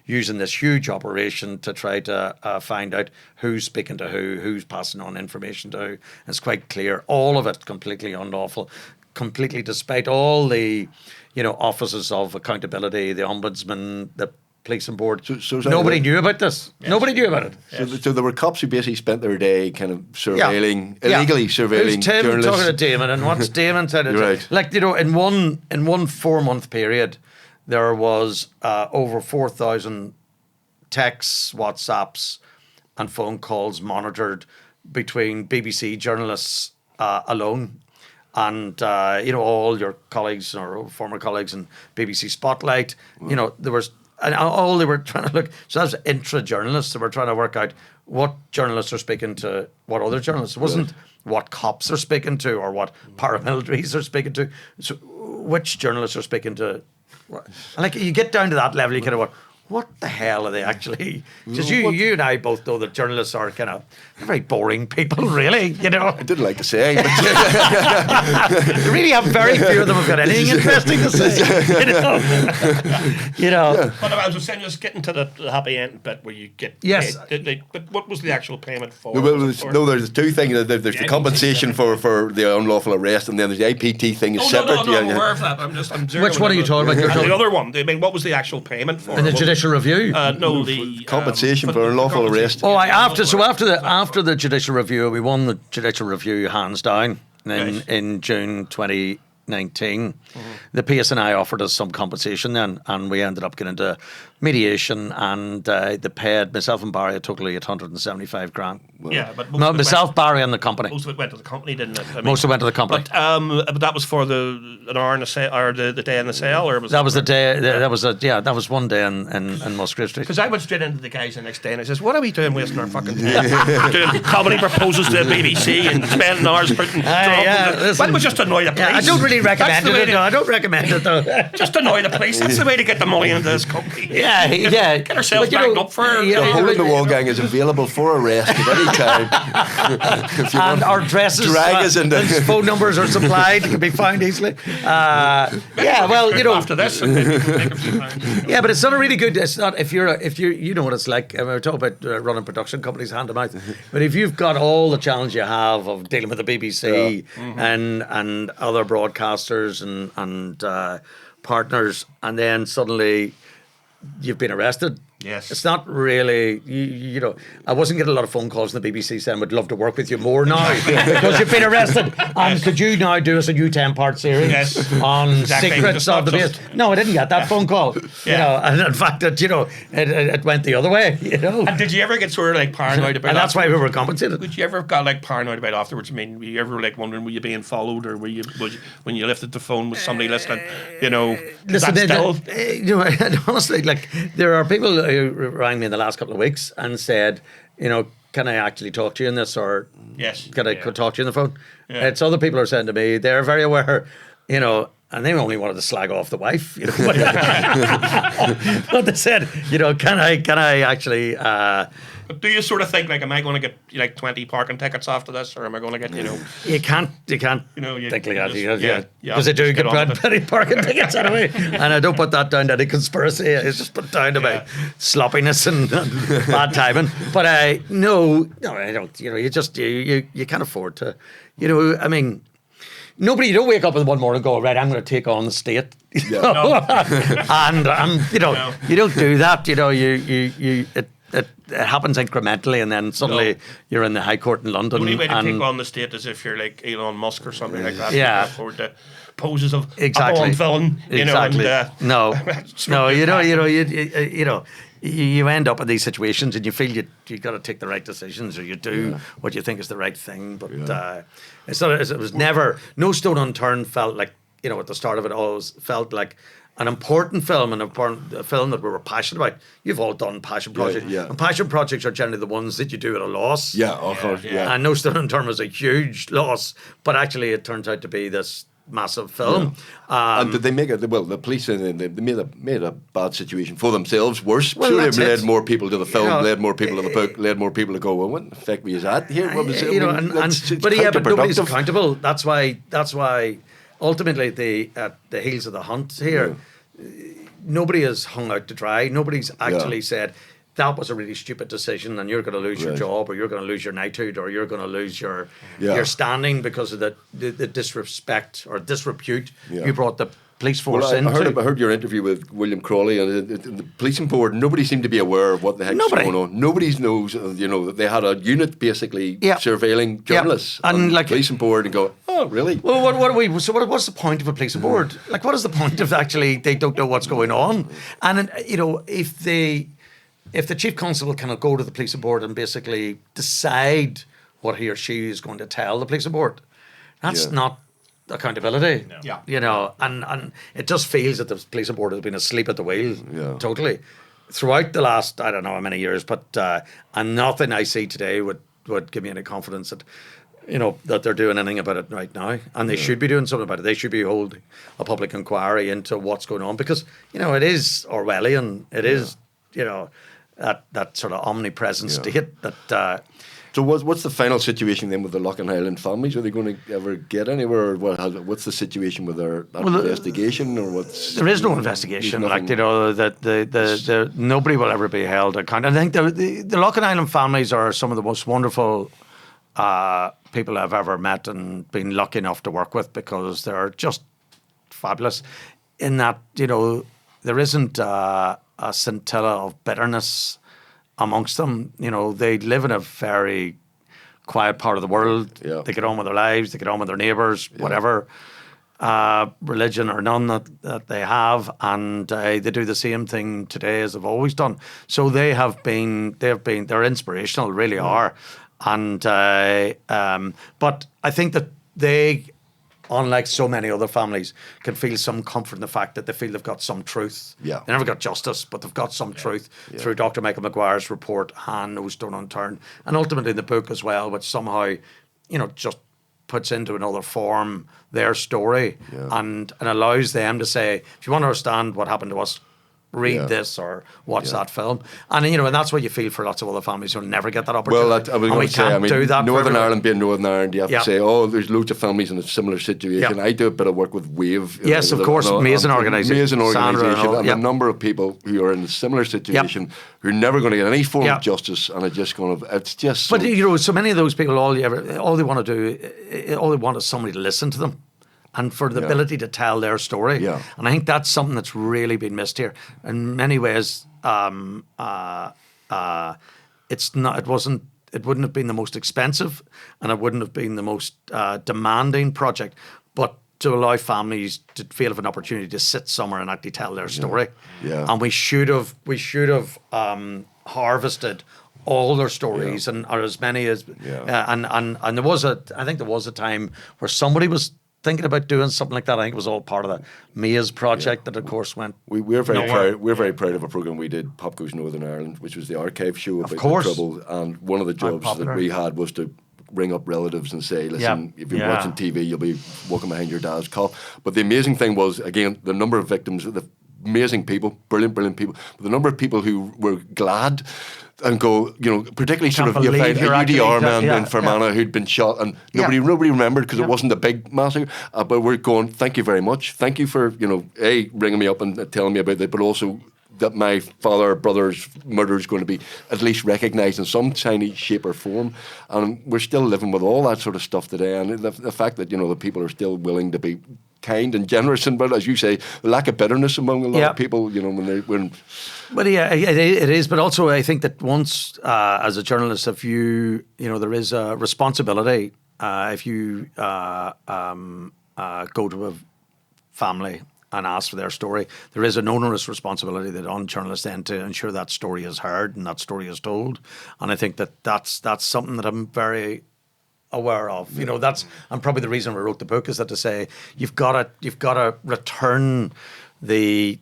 using this huge operation to try to find out who's speaking to who's passing on information to who. It's quite clear, all of it completely unlawful, completely despite all the offices of accountability, the ombudsman, the policing board. So nobody knew about this. Yes. Nobody knew about it. Yes. So there were cops who basically spent their day kind of surveilling, illegally surveilling Tim journalists. Talking to Damon, and what's Damon said? Right. Like, in one 4-month period, there was over 4,000 texts, WhatsApps, and phone calls monitored between BBC journalists alone. And, all your colleagues or former colleagues in BBC Spotlight, there was, and all they were trying to look, so that was intra-journalists. They were trying to work out what journalists are speaking to what other journalists. It wasn't what cops are speaking to or what paramilitaries are speaking to. So which journalists are speaking to. Like, you get down to that level, you kind of go, what the hell are they actually? Because you and I both know that journalists are kind of very boring people, really. You know, I didn't like to say, but you really have very few of them have got anything interesting to say. You know. But I was saying, just getting to the happy end bit where you get Yes. paid. But what was the actual payment for? there's two things. There's the compensation for the unlawful arrest, and then there's the IPT thing is separate. No, I'm aware of that. I'm zeroing Which one are you talking about? You're the other one. I mean, what was the actual payment for? In the judicial review. No, the compensation for unlawful arrest. Oh, after the judicial review, we won the judicial review hands down in June 2019. The PSNI offered us some compensation then, and we ended up getting into mediation, and they paid myself and Barry a totally 875 grand. Yeah, but myself, Barry, and the company. Most of it went to the company, didn't it? I mean, Most of it went to the company. But that was for an hour in the sale, or the day in the sale, or was that was the day. That was one day in Musgrave Street. Because I went straight into the guys the next day and I says, "What are we doing, wasting our fucking time doing comedy proposals to the BBC and spending hours putting listen, why don't we just annoy the police?" I don't really recommend it. No, I don't recommend it though. Just annoy the police. That's the way to get the money into this company. Yeah. Get ourselves backed up for. The hole in the wall gang is available for arrest at any time. And our addresses, and phone numbers are supplied. It can be found easily. Well, you know. After this, yeah, but it's not a really good. It's not if you know what it's like. I mean, we're talking about running production companies hand to mouth. But if you've got all the challenge you have of dealing with the BBC and other broadcasters and partners, and then suddenly you've been arrested. Yes. It's not really, you know, I wasn't getting a lot of phone calls from the BBC saying, "Would love to work with you more now because you've been arrested. And could you now do us a new 10-part series on secrets of the base?" No, I didn't get that phone call. You know, and in fact, it went the other way, you know. And did you ever get sort of like paranoid about and that's why we were compensated. Did you ever got like paranoid about afterwards? I mean, were you ever like wondering, were you being followed, or was you, when you lifted the phone with somebody listening, you know, listen, you know, honestly, like, there are people who rang me in the last couple of weeks and said, you know, "Can I actually talk to you in this?" or "Can I talk to you on the phone?" Yeah. It's other people are saying to me, they're very aware, you know, and they only wanted to slag off the wife, you know. But they said, you know, can I actually But do you sort of think, like, am I going to get like 20 parking tickets after this, or am I going to get, you know? You can't you know, think like that. Because they do get plenty parking tickets anyway. And I don't put that down to any conspiracy. It's just put down to my sloppiness and bad timing. But no, I don't. You know, you just you can't afford to. You know, I mean, you don't wake up in one morning and go, "Right, I'm going to take on the state." You know? And you know, you don't do that. You know, it happens incrementally, and then suddenly you're in the High Court in London. The only way to take on the state is if you're like Elon Musk or something like that. Yeah. You can afford the poses of exactly. a Bond villain. You exactly. know, and, no, you know, you end up in these situations and you feel you got to take the right decisions, or you do what you think is the right thing. But it was never, no stone unturned. Felt like, you know, at the start of it, always felt like an important film, and a film that we were passionate about. You've all done passion projects. And passion projects are generally the ones that you do at a loss. Yeah, of course. Yeah. And No Stone Unturned was a huge loss, but actually it turns out to be this massive film. And did they make it? Well, the police they made a bad situation for themselves worse. Well, sure, they led more people to the film, led more people to the book, led more people to go, "Well, what the fuck was that here?" What was it? You know, but nobody's accountable. That's why ultimately at the heels of the hunt here, nobody is hung out to dry. Nobody's actually said that was a really stupid decision and you're going to lose your job, or you're going to lose your knighthood, or you're going to lose your standing because of the disrespect or disrepute you brought the police force into. I heard your interview with William Crawley, and the policing board, nobody seemed to be aware of what the heck's going on. Nobody knows, you know, that they had a unit basically surveilling journalists. And like policing board and go, "Oh, really?" Well, what's the point of a policing board? Like, what is the point of actually they don't know what's going on? And, you know, if the chief constable cannot go to the policing board and basically decide what he or she is going to tell the policing board, that's not accountability. You know, and it just feels that the policing board has been asleep at the wheel totally throughout the last, I don't know how many years, but and nothing I see today would give me any confidence that, you know, that they're doing anything about it right now. And they should be doing something about it. They should be holding a public inquiry into what's going on, because, you know, it is Orwellian. It is that sort of omnipresent state that. So what's the final situation then with the Loughinisland families? Are they going to ever get anywhere? Or what's the situation with their investigation? Or what's there is no investigation. That nobody will ever be held accountable. I think the Loughinisland families are some of the most wonderful people I've ever met and been lucky enough to work with, because they're just fabulous. In that there isn't a scintilla of bitterness amongst them. They live in a very quiet part of the world. Yeah. They get on with their lives, they get on with their neighbours, whatever religion or none that they have, and they do the same thing today as they've always done. So they're inspirational, really are. And but I think that they, unlike so many other families, can feel some comfort in the fact that they feel they've got some truth. Yeah. They never got justice, but they've got some truth through Dr. Michael Maguire's report, Hand, No Stone Unturned, and ultimately the book as well, which somehow, just puts into another form their story and allows them to say, if you want to understand what happened to us, read this or watch that film. And and that's what you feel for lots of other families who'll never get that opportunity. Well, I was going to say, do that Northern Ireland being Northern Ireland, you have to say, there's loads of families in a similar situation. Yeah. I do a bit of work with Wave. Yes, of course, amazing organisation. And a number of people who are in a similar situation who are never going to get any form of justice, and are just going to, it's just so... But, so many of those people, all they want is somebody to listen to them, and for the ability to tell their story. Yeah. And I think that's something that's really been missed here. In many ways, it wouldn't have been the most expensive, and it wouldn't have been the most demanding project, but to allow families to feel of an opportunity to sit somewhere and actually tell their story. Yeah. And we should have harvested all their stories, or as many as and there was a time where somebody was thinking about doing something like that. I think it was all part of the Maze project that, of course, went. We're very proud. We're very proud of a program we did, Pop Goes Northern Ireland, which was the archive show about the Trouble. And one of the jobs that we had was to ring up relatives and say, listen, if you're watching TV, you'll be walking behind your dad's cop. But the amazing thing was, again, the number of victims, the amazing people, brilliant people, but the number of people who were glad and go, particularly sort of, you find a UDR man in Fermanagh who'd been shot, and nobody remembered because it wasn't a big massacre. But we're going, thank you very much. Thank you for, ringing me up and telling me about that, but also that my father or brother's murder is going to be at least recognised in some tiny shape or form. And we're still living with all that sort of stuff today. And the fact that, the people are still willing to be kind and generous, and, but as you say, the lack of bitterness among a lot of people, when... But it is. But also, I think that once, as a journalist, if there is a responsibility, if you go to a family and ask for their story, there is an onerous responsibility that on journalists then to ensure that story is heard and that story is told. And I think that's something that I'm very aware of. That's and probably the reason we wrote the book is that to say you've got to return the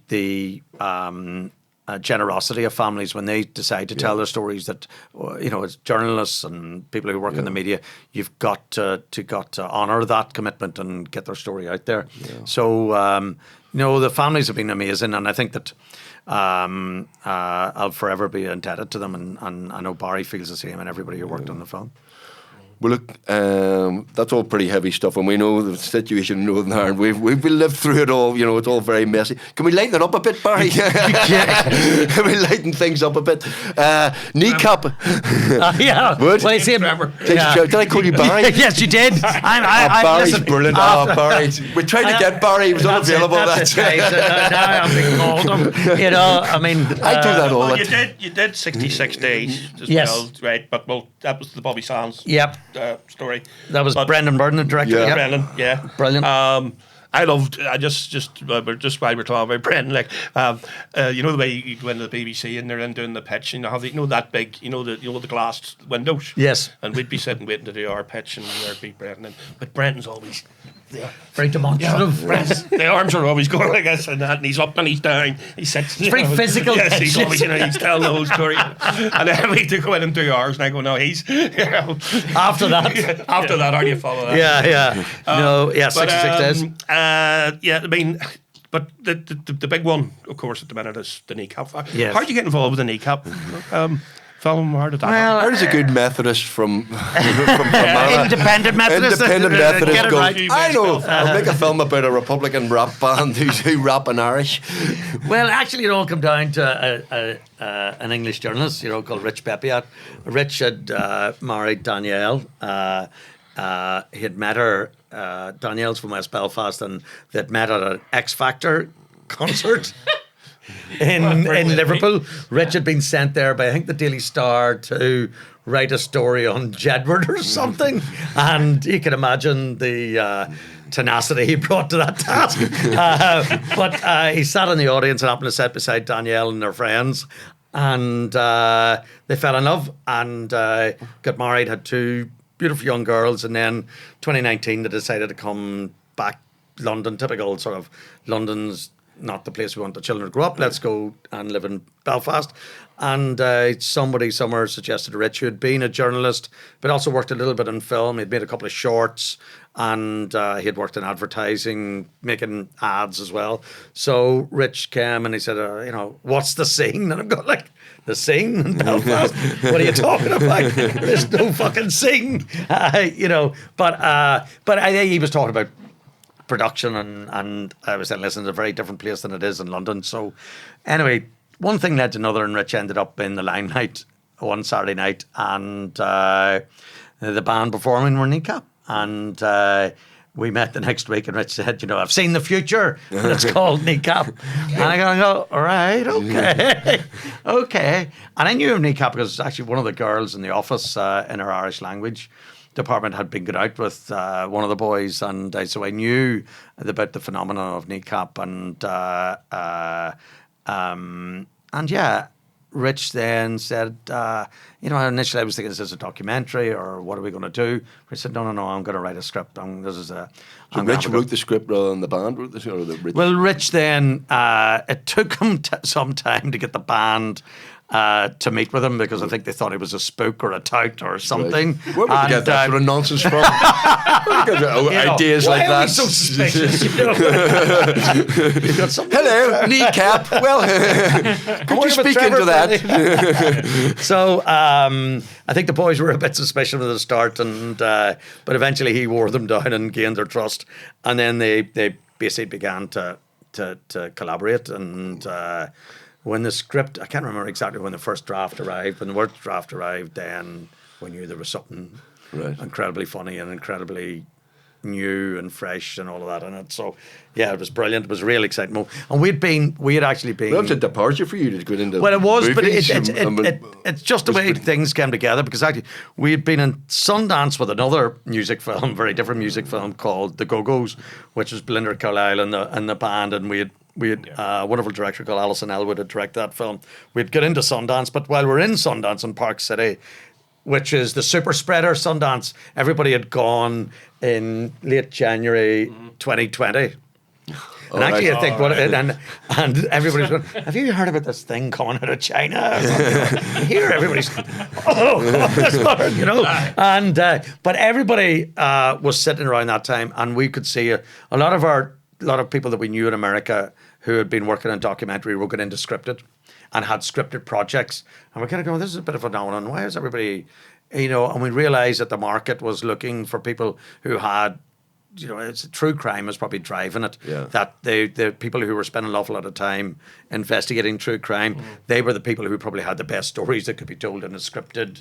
generosity of families when they decide to tell their stories. That as journalists and people who work in the media, you've got to honour that commitment and get their story out there. So the families have been amazing, and I think that I'll forever be indebted to them, and I know Barry feels the same, and everybody who worked on the film. Well, look, that's all pretty heavy stuff, and we know the situation in Northern Ireland. We've lived through it all. It's all very messy. Can we lighten it up a bit, Barry? Can we lighten things up a bit? Kneecap. Would? Well, Trevor. Did I call you Barry? Yes, you did. Barry's listen, brilliant. Barry. We tried to get Barry. He was unavailable. That's it. Now I'm being called him. I do that all. Well, you did 66 days as well, right? But that was the Bobby Sands. Yep. Story. That was Brendan Birnie, the director. Yeah. Brendan, Brilliant. I loved. I just while we're talking about Brendan, the way you go into the BBC and they're in doing the pitch, how they, that big, the glass windows. Yes. And we'd be sitting waiting to do our pitch, and there'd be Brendan. But Brendan's always very demonstrative. The arms are always going like this and that, and he's up and he's down. He sits. It's very physical. Yes, he's always, he's telling the whole story. And then we had to go in and do ours, and I go, no, he's. After that, how do you follow that? 66 days. But But the big one, of course, at the minute is the Kneecap. Yes. How did you get involved with the Kneecap film? How did that happen? How does a good Methodist from Fermanagh, Independent Methodist. Independent Methodist Get it go, right. I know, I'll make a film about a Republican rap band who rap in Irish. Well, actually, it all came down to an English journalist, called Rich Pepiat. Rich had married Danielle. He had met her. Danielle's from West Belfast, and they'd met at an X Factor concert in Liverpool. Rich had been sent there by, I think, the Daily Star to write a story on Jedward or something, and you can imagine the tenacity he brought to that task. But he sat in the audience and happened to sit beside Danielle and their friends, and they fell in love and got married, had two beautiful young girls, and then 2019 they decided to come back. London, typical sort of London's not the place we want the children to grow up. Let's go and live in Belfast. And somebody somewhere suggested to Rich, who had been a journalist, but also worked a little bit in film. He'd made a couple of shorts, and he had worked in advertising, making ads as well. So Rich came and he said, what's the scene? And I'm going like, the scene in Belfast? What are you talking about? There's no fucking scene. But I think he was talking about production, and I was saying, listen, it's a very different place than it is in London. So anyway, one thing led to another, and Rich ended up in the Limelight one Saturday night, and the band performing were Kneecap. And we met the next week, and Rich said, I've seen the future, and it's called Kneecap. And I go, all right, okay, okay. And I knew of Kneecap because actually one of the girls in the office in our Irish language department had been good out with one of the boys, and so I knew about the phenomenon of Kneecap, and yeah, Rich then said, initially I was thinking, is this a documentary or what are we going to do? Rich said, no, I'm going to write a script. Rich wrote the script rather than the band wrote the script? Well, Rich then, it took him some time to get the band to meet with him, because I think they thought he was a spook or a tout or something. Right. Where would you get that sort of nonsense from? Ideas like that. So suspicious, You've got something. Hello, Kneecap. Well, could you speak into that? So I think the boys were a bit suspicious at the start, and but eventually he wore them down and gained their trust, and then they basically began to collaborate. And when the script, I can't remember exactly when the first draft arrived. When the word draft arrived, then we knew there was something incredibly funny and incredibly new and fresh and all of that in it. So yeah, it was brilliant. It was a real exciting. And we had actually been. Well, it's a departure for you to go into. Well, it was, movies. but it's just the way things came together, because actually we had been in Sundance with another music film, very different music film called The Go-Go's, which was Belinda Carlisle and the band, and we had a wonderful director called Alison Elwood had directed that film. We'd get into Sundance, but while we're in Sundance in Park City, which is the super spreader Sundance, everybody had gone in late January 2020. And actually, I think and everybody's going, have you heard about this thing coming out of China? Here, everybody's, this one, And but everybody was sitting around that time, and we could see a lot of people that we knew in America who had been working on documentary were going into scripted and had scripted projects. And we're kind of going, this is a bit of a phenomenon. Why is everybody, and we realised that the market was looking for people who had, it's true crime is probably driving it. Yeah. That the people who were spending an awful lot of time investigating true crime, they were the people who probably had the best stories that could be told in a scripted,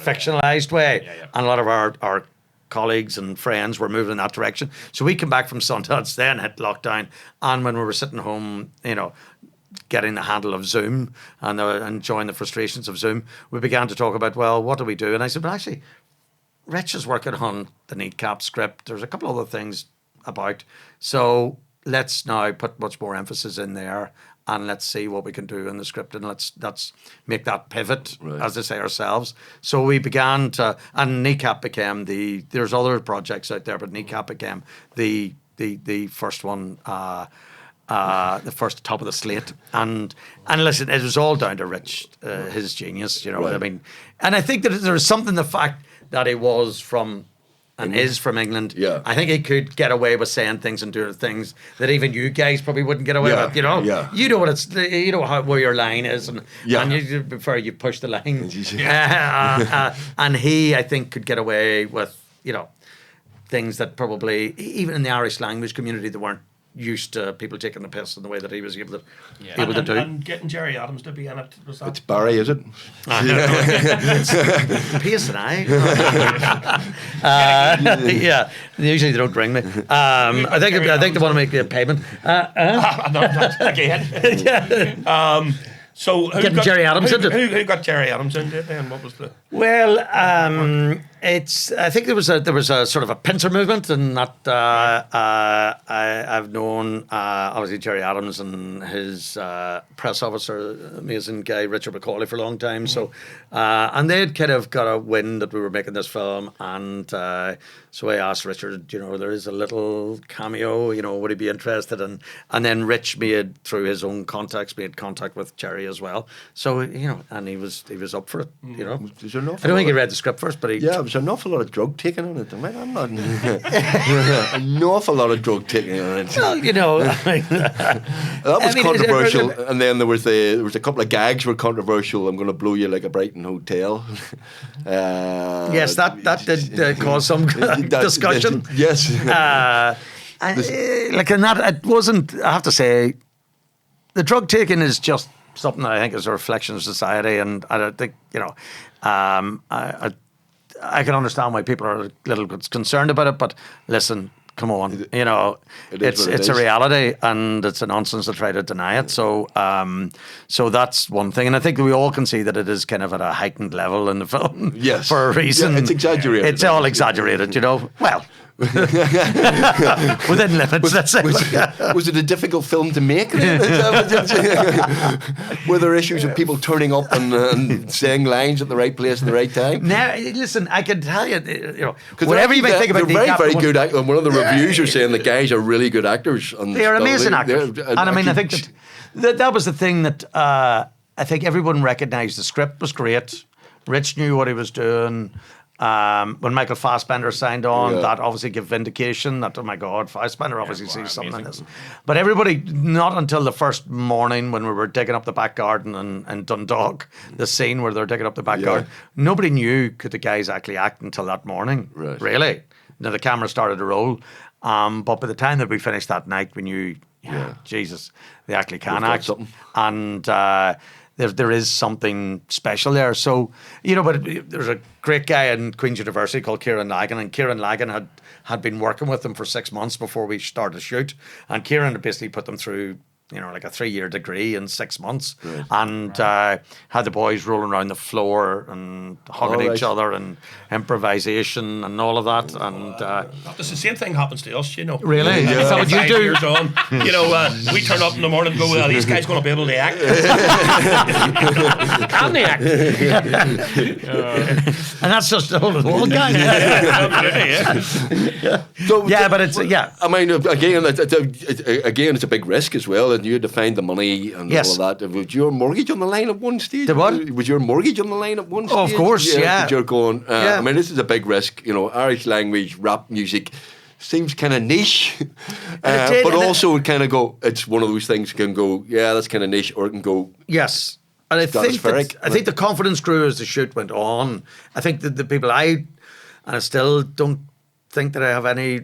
fictionalised way. And a lot of our colleagues and friends were moving in that direction. So we came back from Sundance, then hit lockdown, and when we were sitting home, getting the handle of Zoom and enjoying the frustrations of Zoom, we began to talk about, well, what do we do? And I said, well, actually, Rich is working on the Kneecap script. There's a couple other things about. So let's now put much more emphasis in there, and let's see what we can do in the script, and let's make that pivot, as they say ourselves. So we began to, and Kneecap became there's other projects out there, but Kneecap became the first one, the first top of the slate. And listen, it was all down to Rich, his genius, I mean. And I think that there was something, the fact that he was from and is from England, Yeah. I think he could get away with saying things and doing things that even you guys probably wouldn't get away Yeah, with. You know, yeah. you know what you know where your line is, and Yeah. and you prefer you push the line. Yeah. And he, I think, could get away with things that probably even in the Irish language community they weren't used to people taking the piss in the way that he was able to do. And getting Jerry Adams to be in it, was that? It's Barry, is it? Piss and I. Yeah, usually they don't ring me. I think they want to make a payment. Not again. So who Getting Jerry Adams into it. Who got Jerry Adams into it then? What was the... Well, I think there was a sort of a pincer movement, and that I've known obviously Jerry Adams and his press officer, amazing guy Richard McCauley, for a long time. So, and they'd kind of got a wind that we were making this film, and so I asked Richard, there is a little cameo, would he be interested? And then Rich through his own contacts, made contact with Jerry as well. So and he was up for it. Is there an I don't think he read the script first, but he. Yeah, there's an awful lot of drug taking on it. I'm not an awful lot of drug taking on it. Well, that was controversial, and then there was a couple of gags were controversial. I'm going to blow you like a Brighton hotel. Yes, that did cause some discussion. Yes, like in that, it wasn't. I have to say, the drug taking is just something that I think is a reflection of society, and I don't think I can understand why people are a little bit concerned about it, but listen, come on, it's a reality, and it's a nonsense to try to deny it. So, so that's one thing, and I think we all can see that it is kind of at a heightened level in the film. Yes, for a reason. Yeah, it's exaggerated. It's all exaggerated, Well. Within limits, let's say. Was it a difficult film to make? Were there issues of people turning up and saying lines at the right place at the right time? Now, listen, I can tell you, whatever you may think about they're Kneecap, very good actors. One of the reviews are saying the guys are really good actors. They are amazing actors. And I mean, I think that was the thing that I think everyone recognised. The script was great. Rich knew what he was doing. When Michael Fassbender signed on, that obviously gave vindication that, oh my God, Fassbender obviously sees something in this. But everybody, not until the first morning when we were digging up the back garden in Dundalk, the scene where they're digging up the back garden, nobody knew could the guys actually act until that morning. Right. Really. Now the camera started to roll. But by the time that we finished that night, we knew, Jesus, they actually can act. Something. And there is something special there. So, but there's a great guy in Queen's University called Kieran Lagan, and Kieran Lagan had been working with them for 6 months before we started to shoot. And Kieran had basically put them through, like a 3-year degree in 6 months, and had the boys rolling around the floor and hugging each other and improvisation and all of that. And it's the same thing happens to us, Really? Yeah. Is that what you 5 do? years on, we turn up in the morning and go, well, these guys going to be able to act. Can they act? And that's just the whole guy. So, but it's I mean, again, it's a big risk as well, and you had to find the money and all of that. Was your mortgage on the line at one stage? The what? Was your mortgage on the line at one stage? Oh, of course, yeah. You're going. I mean, this is a big risk. Irish language rap music seems kind of niche, but also it kind of go. It's one of those things can go. Yeah, that's kind of niche, or it can go. Yes. And I think the confidence grew as the shoot went on. I think that the people and I still don't think that I have any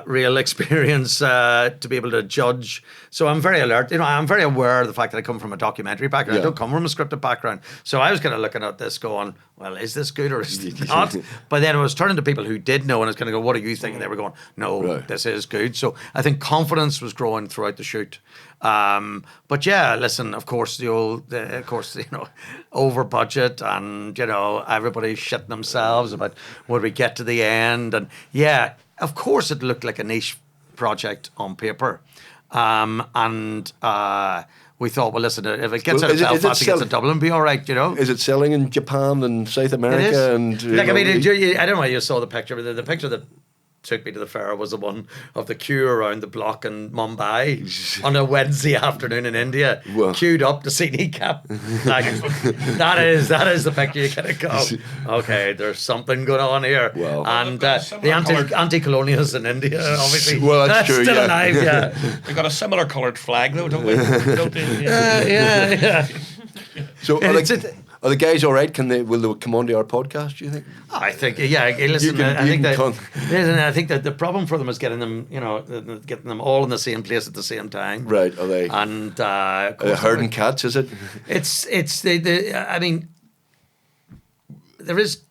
real experience to be able to judge. So I'm very alert. I'm very aware of the fact that I come from a documentary background. I don't come from a scripted background. So I was kind of looking at this going, well, is this good or is it not? But then I was turning to people who did know, and I was kind of go, what do you think? And they were going, no, this is good. So I think confidence was growing throughout the shoot. But yeah, listen, of course, over budget, and everybody shitting themselves about would we get to the end, and of course it looked like a niche project on paper, and we thought, well, listen, if it gets out of Belfast, it gets to Dublin, be all right, Is it selling in Japan and South America? And I don't know if you saw the picture, but the picture that took me to the fair was the one of the queue around the block in Mumbai on a Wednesday afternoon in India, queued up to see Kneecap. Like, that is the picture you kind of go, okay, there's something going on here. Wow. And the anti-colonialists in India, obviously, well, that's true, still yeah. alive. Yeah, We've got a similar coloured flag though, don't we? Don't they? yeah. So are the guys all right? Will they come on to our podcast, do you think? I think, yeah. Listen, I think that the problem for them is getting them, getting them all in the same place at the same time. Right? Are they? And herding cats? Is it? I mean, there is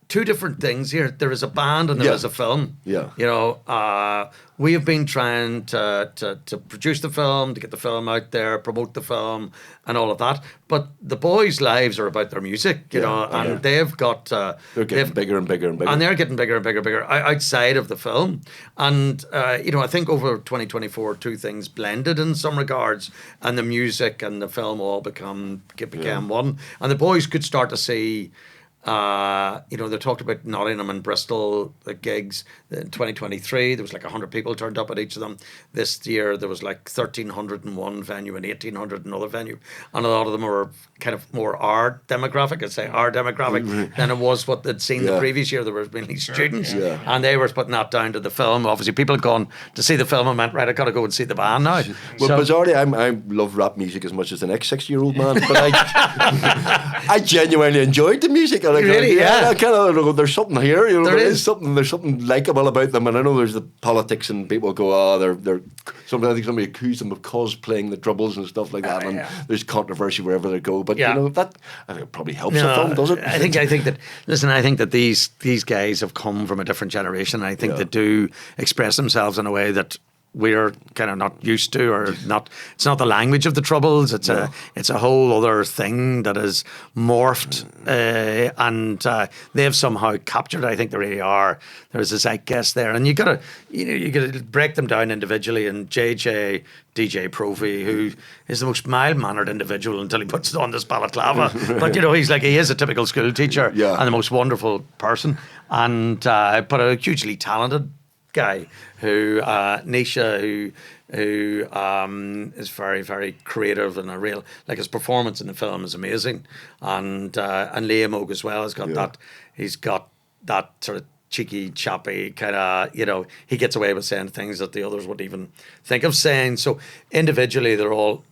two different things here. There is a band and there is a film. Yeah. We have been trying to produce the film, to get the film out there, promote the film, and all of that. But the boys' lives are about their music, and they've got they're getting bigger and bigger and bigger, and they're getting bigger and bigger and bigger outside of the film. And I think over 2024, two things blended in some regards, and the music and the film all became one. And the boys could start to see. They talked about Nottingham and Bristol gigs in 2023. There was like 100 people turned up at each of them. This year there was like 1,300 in one venue and 1,800 in another venue, and a lot of them were kind of more our demographic. I'd say our demographic than it was what they'd seen the previous year. There were mainly students, and they were putting that down to the film. Obviously, people had gone to see the film and went, right, I got to go and see the band now. Well, bizarrely, I love rap music as much as the next 60-year-old man, but I genuinely enjoyed the music. Really, yeah. I kind of there's something here. There's something likable about them, and I know there's the politics, and people go, they're. I think somebody accused them of cosplaying the Troubles and stuff like that, and there's controversy wherever they go. But that I think it probably helps the film, does it? I think that. Listen, I think that these guys have come from a different generation. I think they do express themselves in a way that we're kind of not used to, or not. It's not the language of the Troubles. It's a whole other thing that is morphed, and they've somehow captured. I think they really are. There's a zeitgeist there, and you gotta break them down individually. And DJ Profi, who is the most mild-mannered individual until he puts it on this balaclava, but he is a typical school teacher and the most wonderful person, and but a hugely talented guy who Nisha, who is very, very creative, and his performance in the film is amazing, and Liam Og as well has got that. He's got that sort of cheeky, choppy kind of, he gets away with saying things that the others wouldn't even think of saying. So individually, they all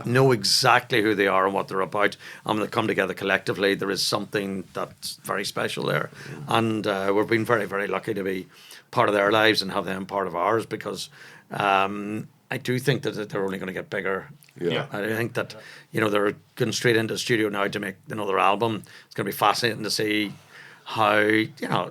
know exactly who they are and what they're about, and when they come together collectively, there is something that's very special there, and we've been very, very lucky to be part of their lives and have them part of ours, because I do think that they're only going to get bigger. Yeah. I think that they're going straight into the studio now to make another album. It's going to be fascinating to see how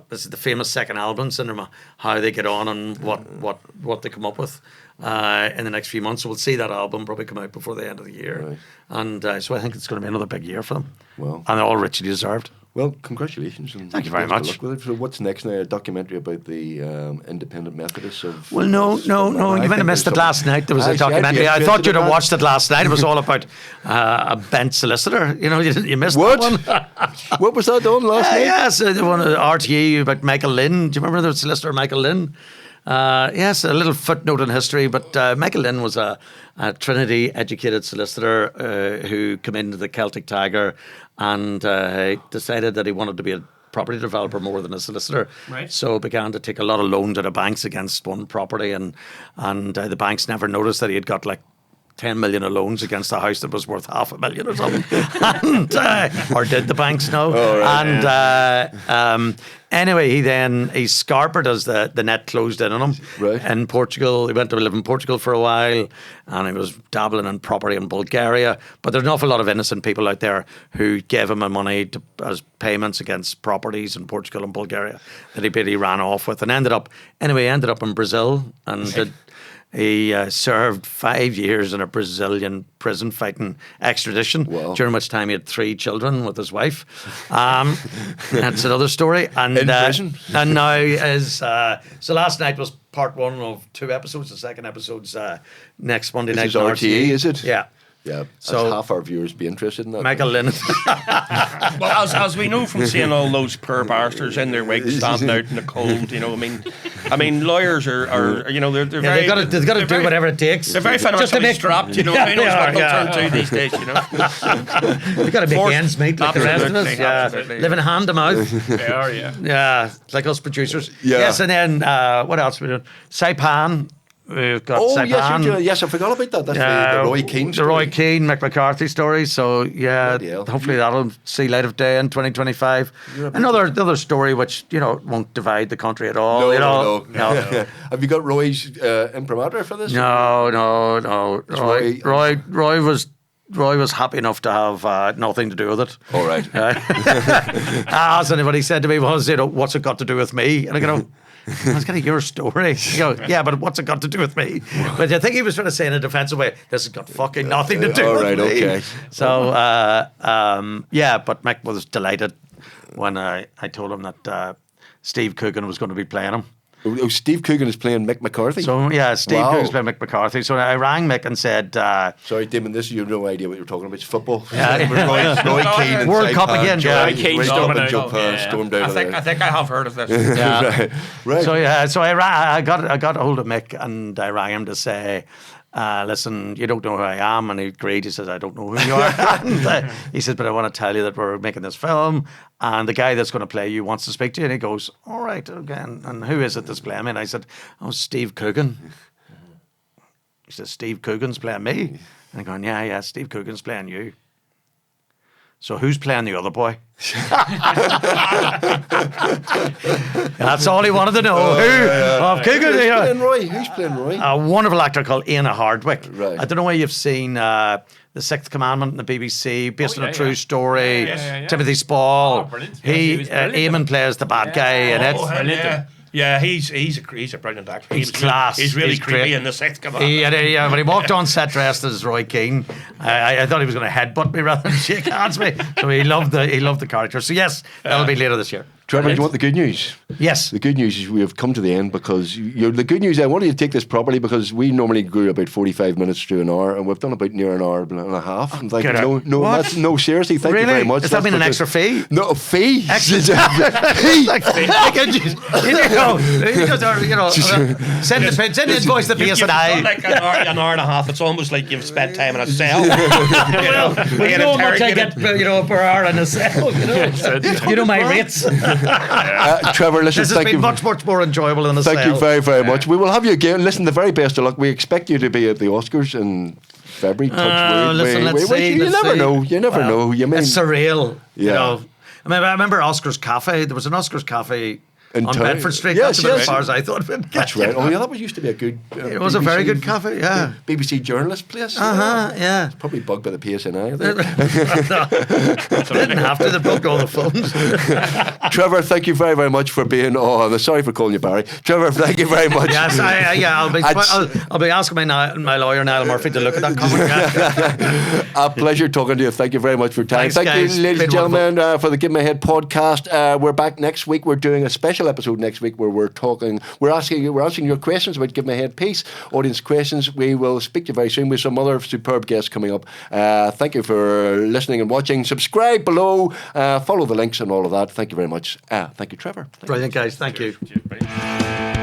this is the famous second album syndrome, how they get on and what they come up with in the next few months. So we'll see that album probably come out before the end of the year, right. And so I think it's going to be another big year for them. Well, and all richly deserved. Well, congratulations. And thank you very much. So what's next now? A documentary about the independent Methodists of... Well, no. You might have missed it last night. There was a documentary. I thought you'd have watched it last night. It was all about a bent solicitor. You missed that one. What was that on last night? Yes, the one at RTE about Michael Lynn. Do you remember the solicitor Michael Lynn? Yes, a little footnote in history, but Michael Lynn was a Trinity-educated solicitor who came into the Celtic Tiger and decided that he wanted to be a property developer more than a solicitor. Right. So began to take a lot of loans out of banks against one property, and the banks never noticed that he had got like 10 million of loans against a house that was worth $500,000 or something. And, or did the banks know? Oh, right. And anyway, he scarpered as the net closed in on him. Right. In Portugal. He went to live in Portugal for a while, and he was dabbling in property in Bulgaria. But there's an awful lot of innocent people out there who gave him money as payments against properties in Portugal and Bulgaria that he basically ran off with, and ended up in Brazil, and he served 5 years in a Brazilian prison fighting extradition, during which time he had 3 children with his wife. That's another story. And, in prison? And now so last night was part 1 of 2 episodes. The second episode's next Monday night. This is RTE, is it? Yeah. Yeah, So- half our viewers be interested in that. Michael Lennon. Well, as we know from seeing all those poor bastards in their wigs standing out in the cold, you know, I mean, lawyers are you know, they're Yeah, very... they've got to do whatever it takes. They're very financially strapped, you know. Yeah, Who knows what they'll yeah. turn to these days, you know. They've got to make Forced- ends meet like the rest of us. Absolutely, Yeah. absolutely. Living hand to mouth. They are, yeah. Yeah, like us producers. Yeah. Yes, and then what else we doing? Saipan. We've got Oh, Saipan. yes, you're doing, yes, I forgot about that. That's the Roy Keane The story. Roy Keane, Mick McCarthy story. So, yeah, Bloody hell. hopefully that'll see light of day in 2025. Another story which, you know, won't divide the country at all. No, you know? no. Have you got Roy's imprimatur for this? No. Roy- Roy was happy enough to have nothing to do with it. All right. And what he said to me was, you know, what's it got to do with me? And I go, that's kind of your story. You go, yeah, but what's it got to do with me? But I think he was trying to say in a defensive way, this has got fucking nothing to do All with right, me. okay. So, yeah, but Mick was delighted when I told him that Steve Coogan was going to be playing him. Oh, Steve Coogan is playing Mick McCarthy. So, yeah, Steve Wow. Coogan's playing Mick McCarthy. So I rang Mick and said, Sorry, Damon, this you have no idea what you're talking about. It's football. Yeah. Roy Keane and World Cup Saipan again, joined- yeah. Roy Keane Went storming up in out. Japan, Yeah. stormed out I of think there. I have heard of this. yeah. Right. So yeah, so I got a hold of Mick and I rang him to say, listen, you don't know who I am, and he agreed. He says, I don't know who you are. And, he said, but I want to tell you that we're making this film, and the guy that's going to play you wants to speak to you. And he goes, all right, okay, and who is it that's playing me? And I said, oh, Steve Coogan. He says, Steve Coogan's playing me? And I'm going, yeah, Steve Coogan's playing you. So who's playing the other boy? That's all he wanted to know. Coogan? Who's You know, playing Roy? Who's playing Roy? a wonderful actor called Ian Hardwick. Right. I don't know whether you've seen The Sixth Commandment on the BBC, based on a true yeah. story. Yeah. Timothy Spall. Oh, brilliant. Yeah, he was brilliant. Eamon plays the bad guy in it. Oh, hell yeah. Yeah, he's a brilliant actor. He's He was class. He's really He's creepy great. in The Sixth Commandment. When he walked on set dressed as Roy Keane, I thought he was going to headbutt me rather than shake hands with me. So he loved the character. So yes, that'll be later this year. Trevor, do you want the good news? Yes. The good news is we have come to the end because the good news, I wanted you to take this properly because we normally go about 45 minutes to an hour and we've done about near an hour and a half. And get out. no, What? seriously, thank you Really? very much. Does that That's mean an because- extra fee? No, a fee. Fee. Send the invoice to You've done BSNI. like an hour and a half. It's almost like you've spent time in a cell. You get how much I interrogated. get, per hour in a cell. You know my rates. Trevor, listen, This has thank been you. much more enjoyable than a Thank sale. you very, very much. We will have you again. Listen, the very best of luck. We expect you to be at the Oscars in February. Touch wood. Listen, let's see. You let's never see. know. You never Well, know. You mean it's surreal. You Yeah. know. I mean, I remember Oscar's Cafe. There was an Oscar's Cafe In on town. Bedford Street. Yes, That's about yes. as far as I thought of it. That's right. Oh, yeah, that used to be a good. It was a very good cafe, yeah. BBC journalist place. Yeah. Probably bugged by the PSNI. Didn't have to. They booked all the phones. Trevor, thank you very, very much for being. Oh, I'm sorry for calling you Barry. Trevor, thank you very much. Yes, I'll be asking my lawyer Niall Murphy to look at that comment. A pleasure talking to you. Thank you very much for your time. Thanks, Thank guys. you, ladies and Been gentlemen, for the Give My Head podcast. We're back next week. We're doing a special episode next week where we're answering your questions about Give My Head Peace, audience questions. We will speak to you very soon with some other superb guests coming up. Thank you for listening and watching. Subscribe below, follow the links and all of that. Thank you very much. Thank you, Trevor. Brilliant, guys. Thank you. Cheers, buddy.